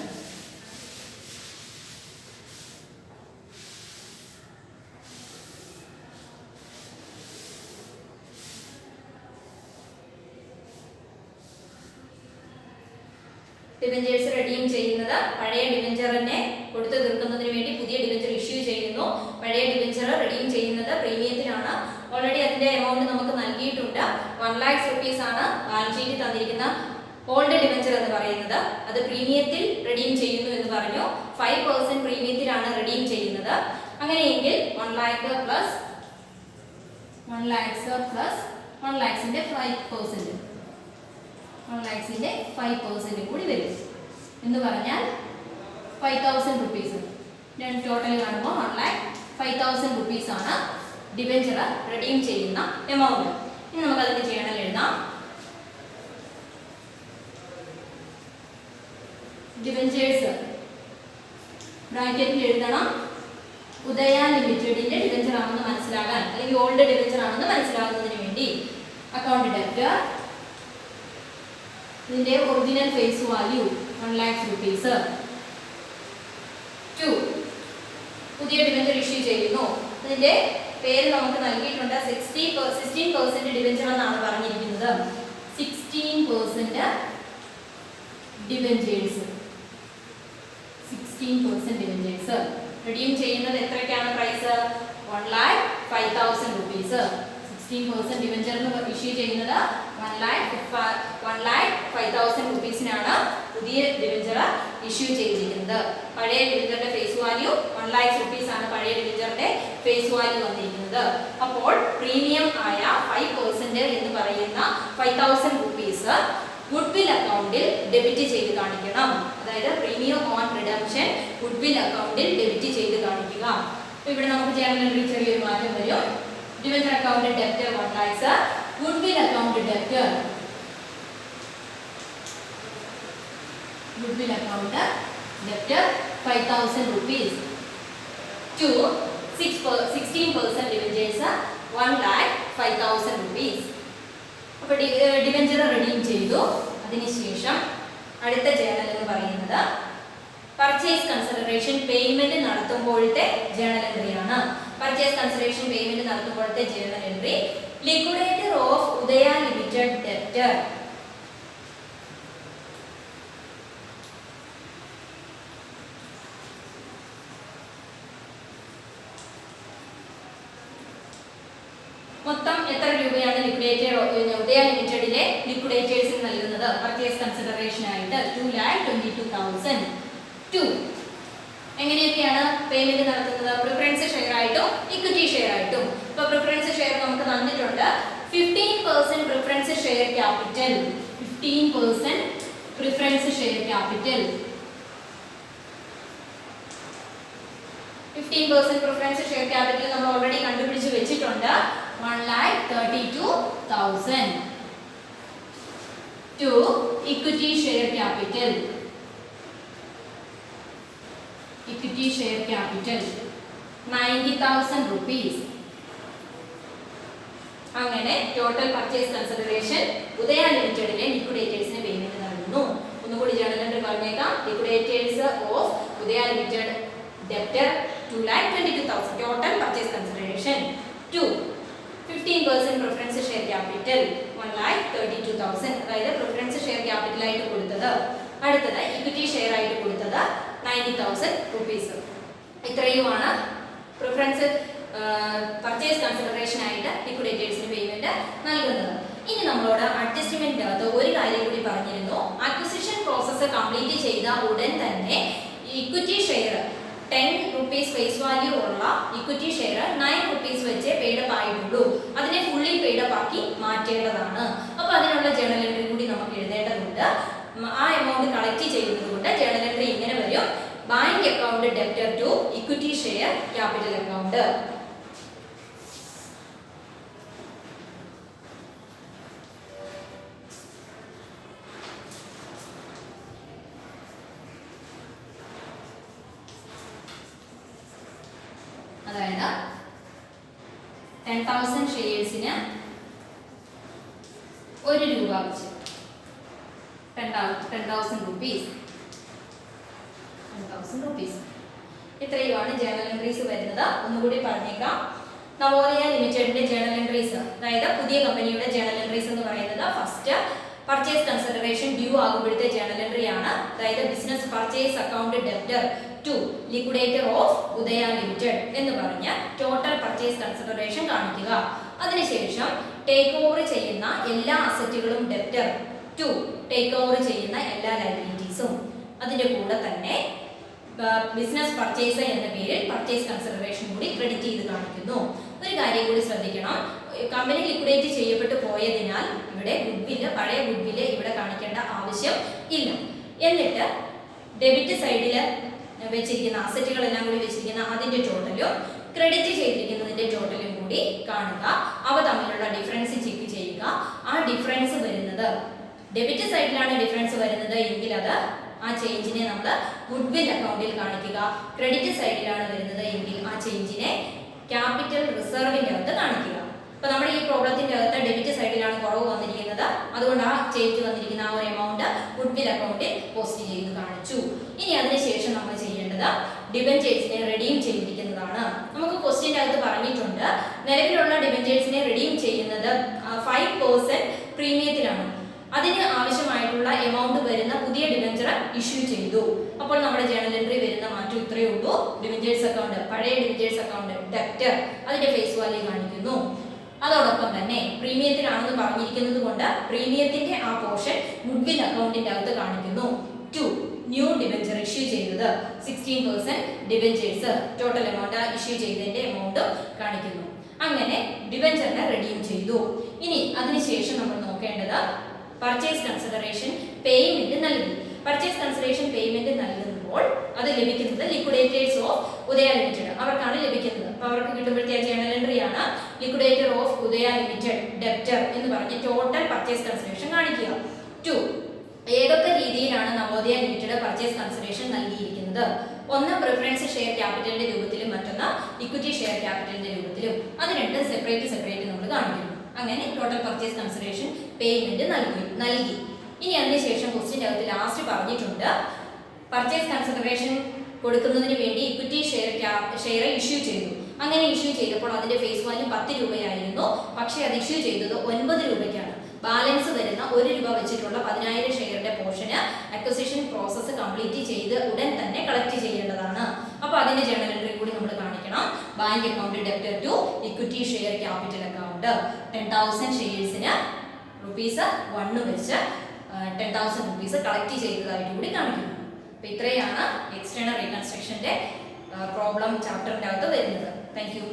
ഡിബഞ്ചേഴ്സ് റിഡീം ചെയ്യുന്നത് പഴയ ഡിബഞ്ചറിനെ കൊടുത്തു തീർക്കുന്നതിന് വേണ്ടി പുതിയ ഡിബഞ്ചർ ഇഷ്യൂ ചെയ്യുന്നു. പഴയ ഡിബഞ്ചർ റിഡീം ചെയ്യുന്നത് പ്രീമിയത്തിലാണ്. ഓൾറെഡി അതിന്റെ എമൗണ്ട് നമുക്ക് നൽകിയിട്ടുണ്ട്. 1 lakhs rupees ആണ് ബാലൻസ് ഷീറ്റിൽ തന്നിരിക്കുന്ന ഓൾഡ് ഡിബഞ്ചർ എന്ന് പറയുന്നത്. അത് പ്രീമിയത്തിൽ റിഡീം ചെയ്യുന്നു എന്ന് പറഞ്ഞു. 5% പ്രീമിയത്തിലാണ് റിഡീം ചെയ്യുന്നത്. അങ്ങനെയെങ്കിൽ 1 lakh plus 1 lakhsന്റെ 5%, 1 lakhsന്റെ 5% കൂടി വരും എന്ന് പറഞ്ഞാൽ 5,000 rupees. ഞാൻ ടോട്ടൽ കാണുമ്പോൾ 1,05,000 rupees ആണ് ഡിബഞ്ചർ റിഡീം ചെയ്യുന്ന എമൗണ്ട്. ഇനി നമുക്ക് അതിന്റെ ജേണൽ എഴുതാം. ഡിബഞ്ചേഴ്സ് ബ്രാക്കറ്റിൽ എഴുതണം. ഉദയ ലിമിറ്റഡിന്റെ ഡിബഞ്ചർ ആണെന്ന് മനസ്സിലാകാൻ, അല്ലെങ്കിൽ ഓൾഡ് ഡിബഞ്ചർ ആണെന്ന് മനസ്സിലാകുന്നതിന് വേണ്ടി അക്കൗണ്ട് ഡെറ്റ്, ഇതിന്റെ original face value 1 lakhs rupees. 2 പുതിയ ഡിബഞ്ചർ ഇഷ്യൂ ചെയ്യുന്നു. ഇതിന്റെ പേര് നമുക്ക് നൽകിയിട്ടുണ്ട്. 16% ഡിബഞ്ചർ എന്നാണ് പറഞ്ഞിരിക്കുന്നത്. 16% ഡിബഞ്ചേഴ്സ്, 16% ഡിബഞ്ചേഴ്സ് റിഡീം ചെയ്യുന്നത് എത്രയ്ക്കാണ് പ്രൈസ്? 1,05,000 rupees. 16% ഡിബഞ്ചറിന് ഇഷ്യൂ ചെയ്യുന്നത് 1,05,000 rupeesനാണ് പുതിയ ഡിബഞ്ചർ ഇഷ്യൂ ചെയ്തിരിക്കുന്നത്. പഴയ ഡിബഞ്ചറിന്റെ ഫേസ് വാല്യൂ 1 lakhs rupees ആണ് പഴയ ഡിബഞ്ചറിന്റെ ഫേസ് വാല്യൂ വന്നിരിക്കുന്നത്. അപ്പോൾ പ്രീമിയം ആയ 5% എന്ന് പറയുന്ന 5,000 rupees ഗുഡ്വിൽ അക്കൗണ്ടിൽ ഡെബിറ്റ് ചെയ്ത് കാണിക്കണം. അതായത് പ്രീമിയം ഓൺ റിഡംഷൻ ഗുഡ്വിൽ അക്കൗണ്ടിൽ ഡെബിറ്റ് ചെയ്ത് കാണിക്കുക. അപ്പോൾ ഇവിടെ നമുക്ക് ജേണൽ എൻട്രി ചെറിയൊരു മാറ്റം വരും. Debenture account debit 1 lakhs, goodwill account debit, goodwill account debit 5,000 rupees. 16% debentures 1,05,000 rupees. അപ്പോൾ ഡിബഞ്ചർ റെഡീം ചെയ്തു. അതിനുശേഷം അടുത്ത ജേണൽ എന്ന് പറയുന്നത് പർച്ചേസ് കൺസിഡറേഷൻ പേയ്മെന്റ് നടത്തുമ്പോഴത്തെ ജേണൽ എൻട്രിയാണ്. പർച്ചേസ് കൺസിഡറേഷൻ പേയ്മെന്റ് നടത്തുമ്പോഴത്തെ journal entry liquidator of Udaya Limited debtor മൊത്തം എത്ര രൂപയാണ് ലിക്വിഡേറ്റർ ഉദയ ലിമിറ്റഡിലെ ലിക്വിഡേറ്റേഴ്സിന് നൽകുന്നത് പർച്ചേസ് കൺസിഡറേഷൻ ആയിട്ട് 2,22,000. 2 എങ്ങനെയൊക്കെയാണ് പേയ്മെന്റ് നടത്തുന്നത്? പ്രിഫറൻസ് ഷെയർ ആയിട്ടും ഇക്വിറ്റി ഷെയർ ആയിട്ടും. ഇപ്പൊ പ്രിഫറൻസ് ഷെയർ നമുക്ക് തന്നിട്ടുണ്ട് 15% preference share capital. 15% preference share capital. 15% preference share capital നമ്മൾ ഓൾറെഡി കണ്ടുപിടിച്ച് വെച്ചിട്ടുണ്ട്. 1,32,000. 2 equity share capital. Equity share capital 90,000 rupees. അങ്ങനെ ടോട്ടൽ പർച്ചേസ് കൺസിഡറേഷൻ ഉദയ ലിമിറ്റഡിലെ ലിക്വിഡേറ്റേഴ്സിന് പേയ്മെന്റ് നൽകുന്നു. ഒന്നുകൂടി ജേണൽ എൻട്രി പറഞ്ഞേക്കാം. Liquidators of Udaya Limited debtor 2,22,000. Total purchase consideration 2 15% preference share capital 1,32,000. അതായത് preference share capital ആയിട്ട് കൊടുത്തത്. അടുത്തത് ഇക്വിറ്റി ഷെയർ ആയിട്ട് കൊടുത്തത് 90,000 rupees. ഇത്രയുമാണ് പ്രിഫറൻസ് പർച്ചേസ് കൺസിഡറേഷൻ ആയിട്ട് ലിക്വിഡേറ്റേഴ്സിന് പേയ്മെന്റ് നൽകുന്നത്. ഇനി നമ്മളോട് അഡ്ജസ്റ്റ്മെന്റ് അകത്ത് ഒരു കാര്യം കൂടി പറഞ്ഞിരുന്നു. അക്വിസിഷൻ പ്രോസസ്സ് കംപ്ലീറ്റ് ചെയ്ത ഉടൻ തന്നെ equity share 10 rupees face value ഉള്ള ഇക്വിറ്റി ഷെയർ 9 rupees വെച്ച് പെയ്ഡപ്പ് ആയിട്ടുള്ളൂ. അതിനെ ഫുള്ളി പെയ്ഡപ്പ് ആക്കി മാറ്റേണ്ടതാണ്. അപ്പോൾ അതിനുള്ള ജേണൽ എൻട്രി കൂടി നമുക്ക് എഴുതേണ്ടതുണ്ട്. ആ എമൗണ്ട് കളക്ട് ചെയ്യുന്നത് കൊണ്ട് ജേണൽ എൻട്രി ഇങ്ങനെ വരും. Bank account debtor to equity share capital account. അതായത് 10,000 ഷെയർസിന് 1 രൂപ വെച്ച് 10,000 rupees. 10,000 rupees. ഇത്രയുമാണ് ജേണൽ എൻട്രീസ് വരുന്നത്. ഒന്നുകൂടി പറഞ്ഞേക്കാം. നവോദയ ലിമിറ്റഡിന്റെ ജേണൽ എൻട്രീസ്, അതായത് പുതിയ കമ്പനിയുടെ ജേണൽ എൻട്രീസ് എന്ന് പറയുന്നത് ഫസ്റ്റ് പർച്ചേസ് കൺസിഡറേഷൻ ഡ്യൂ ആകുമ്പോഴത്തെ ജേണൽ എൻട്രി ആണ്. അതായത് business purchase account debtor to liquidator of Udaya Limited എന്ന് പറഞ്ഞ ടോട്ടൽ പർച്ചേസ് കൺസിഡറേഷൻ കാണിക്കുക. അതിനുശേഷം ടേക്ക് ഓവർ ചെയ്യുന്ന എല്ലാ അസറ്റുകളും ഡെപ്റ്റർ ടു ടേക്ക് ഓവർ ചെയ്യുന്ന എല്ലാ ലയബിലിറ്റീസും. അതിന്റെ കൂടെ തന്നെ ബിസിനസ് പർച്ചേസ് എന്ന പേരിൽ പർച്ചേസ് കൺസിഡറേഷൻ കൂടി ക്രെഡിറ്റ് ചെയ്ത് കാണിക്കുന്നു. ഒരു കാര്യം കൂടി ശ്രദ്ധിക്കണം. കമ്പനി ലിക്വിഡേറ്റ് ചെയ്യപ്പെട്ടു പോയതിനാൽ ഇവിടെ ഗുഡ്വില്ല്, പഴയ ഗുഡ്വില്ല് ഇവിടെ കാണിക്കേണ്ട ആവശ്യം ഇല്ല. എന്നിട്ട് ഡെബിറ്റ് സൈഡിൽ വെച്ചിരിക്കുന്ന അസറ്റുകളെല്ലാം കൂടി വെച്ചിരിക്കുന്ന അതിന്റെ ടോട്ടലും ക്രെഡിറ്റ് ചെയ്തിരിക്കുന്നതിന്റെ ടോട്ടലും കൂടി കാണുക. അവ തമ്മിലുള്ള ഡിഫറൻസ് ചെക്ക് ചെയ്യുക. ആ ഡിഫറൻസ് വരുന്നത് ഡെബിറ്റ് സൈഡിലാണ് ഡിഫറൻസ് വരുന്നത് എങ്കിൽ അത് ആ ചേഞ്ചിനെ നമ്മൾ ഗുഡ്വിൽ അക്കൗണ്ടിൽ കാണിക്കുക. ക്രെഡിറ്റ് സൈഡിലാണ് വരുന്നത് എങ്കിൽ ആ ചേഞ്ചിനെ ക്യാപിറ്റൽ റിസർവിന്റെ അകത്ത് കാണിക്കുക. അപ്പൊ നമ്മുടെ ഈ പ്രോബ്ലത്തിന്റെ അകത്ത് ഡെബിറ്റ് സൈഡിലാണ് കുറവ് വന്നിരിക്കുന്നത്. അതുകൊണ്ട് ആ ചേഞ്ച് വന്നിരിക്കുന്ന ആ ഒരു എമൗണ്ട് ഗുഡ്വിൽ അക്കൗണ്ടിൽ പോസ്റ്റ് ചെയ്ത് കാണിച്ചു. ഇനി അതിനുശേഷം നമ്മൾ ചെയ്യേണ്ടത് ഡിബഞ്ചേഴ്സിനെ റെഡീം ചെയ്തിരിക്കുന്നതാണ്. നമുക്ക് ക്വസ്റ്റ്യൻ്റെ അകത്ത് പറഞ്ഞിട്ടുണ്ട് നിലവിലുള്ള ഡിബഞ്ചേഴ്സിനെ റെഡീം ചെയ്യുന്നത് 5% പ്രീമിയത്തിലാണ്. അതിന് ആവശ്യമായിട്ടുള്ള എമൗണ്ട് വരുന്ന പുതിയ ഡിബഞ്ചർ ഇഷ്യൂ ചെയ്തു. അപ്പോൾ നമ്മുടെ ജേണൽ എൻട്രി വരുന്ന മാറ്റം ഇത്രയേ ഉള്ളൂ. ഡിബഞ്ചേഴ്സ് അക്കൗണ്ട്, പഴയ ഡിബഞ്ചേഴ്സ് അക്കൗണ്ട് ഡെപ്റ്റർ, അതിന്റെ ഫേസ് വാല്യൂ കാണിക്കുന്നു. അതോടൊപ്പം തന്നെ പ്രീമിയത്തിലാണെന്ന് പറഞ്ഞിരിക്കുന്നത് കൊണ്ട് പ്രീമിയത്തിന്റെ ആ പോർഷൻ ഗുഡ്വിൽ അക്കൗണ്ടിന്റെ അകത്ത് കാണിക്കുന്നു. 2 ന്യൂ ഡിബഞ്ചർ ഇഷ്യൂ ചെയ്തത് 16% ഡിബഞ്ചേഴ്സ് ടോട്ടൽ എമൗണ്ട് ഇഷ്യൂ ചെയ്തതിന്റെ എമൗണ്ട് കാണിക്കുന്നു. അങ്ങനെ ഡിബഞ്ചറിനെ റെഡീം ചെയ്തു. ഇനി അതിനുശേഷം നമ്മൾ നോക്കേണ്ടത് പർച്ചേസ് കൺസിഡറേഷൻ പേയ്മെന്റ് നൽകി. പർച്ചേസ് കൺസിഡറേഷൻ പേയ്മെന്റ് നൽകുമ്പോൾ അത് ലഭിക്കുന്നത് ലിക്വിഡേറ്റേഴ്സ് ഓഫ് ഉദയ ലിമിറ്റഡ് അവർക്കാണ് ലഭിക്കുന്നത്. അപ്പോൾ അവർക്ക് കിട്ടുമ്പോഴത്തെ ജേണൽ എൻട്രി ആണ് liquidator of Udaya Limited debtor എന്ന് പറഞ്ഞ് ടോട്ടൽ പർച്ചേസ് കൺസിഡറേഷൻ കാണിക്കുക. 2 ഏതൊക്കെ രീതിയിലാണ് നവോദയ ലിമിറ്റഡ് പർച്ചേസ് കൺസിഡറേഷൻ നൽകിയിരിക്കുന്നത്? ഒന്ന് പ്രിഫറൻസ് ഷെയർ ക്യാപിറ്റലിന്റെ രൂപത്തിലും മറ്റൊന്ന് ഇക്വിറ്റി ഷെയർ ക്യാപിറ്റലിന്റെ രൂപത്തിലും. അത് രണ്ടും സെപ്പറേറ്റ് നമ്മൾ കാണിക്കുന്നു. അങ്ങനെ ടോട്ടൽ പർച്ചേസ് കൺസിഡറേഷൻ പേയ്മെന്റ് നൽകി. ഇനി അതിനുശേഷം ക്വസ്റ്റ്യൻ്റെ അകത്ത് ലാസ്റ്റ് പറഞ്ഞിട്ടുണ്ട് പർച്ചേസ് കൺസിഡറേഷൻ കൊടുക്കുന്നതിന് വേണ്ടി ഇക്വിറ്റി ഷെയർ ഇഷ്യൂ ചെയ്തു. അങ്ങനെ ഇഷ്യൂ ചെയ്തപ്പോൾ അതിന്റെ ഫേസ് വാല്യൂ 10 രൂപയായിരുന്നു. പക്ഷേ അത് ഇഷ്യൂ ചെയ്തത് 9 രൂപയ്ക്കാണ്. ബാലൻസ് വരുന്ന 1 രൂപ വെച്ചിട്ടുള്ള 10,000 ഷെയറിന്റെ പോർഷന് അക്വസിഷൻ പ്രോസസ്സ് കംപ്ലീറ്റ് ചെയ്ത് ഉടൻ തന്നെ കളക്ട് ചെയ്യേണ്ടതാണ്. അപ്പോൾ അതിന്റെ ജേണൽ എൻട്രി കൂടി നമ്മൾ കാണിക്കണം. Bank account debtor to equity share capital account 10,000 ഷെയർസിന് ₹1 വെച്ച് 10,000 rupees കളക്ട് ചെയ്തതായിട്ട് കൂടി കാണിക്കുന്നു. അപ്പോൾ ഇത്രയാണ് എക്സ്റ്റേണൽ റീകൺസ്ട്രക്ഷന്റെ പ്രോബ്ലം ചാപ്റ്ററിൻ്റെ അകത്ത് വരുന്നത്. Thank you.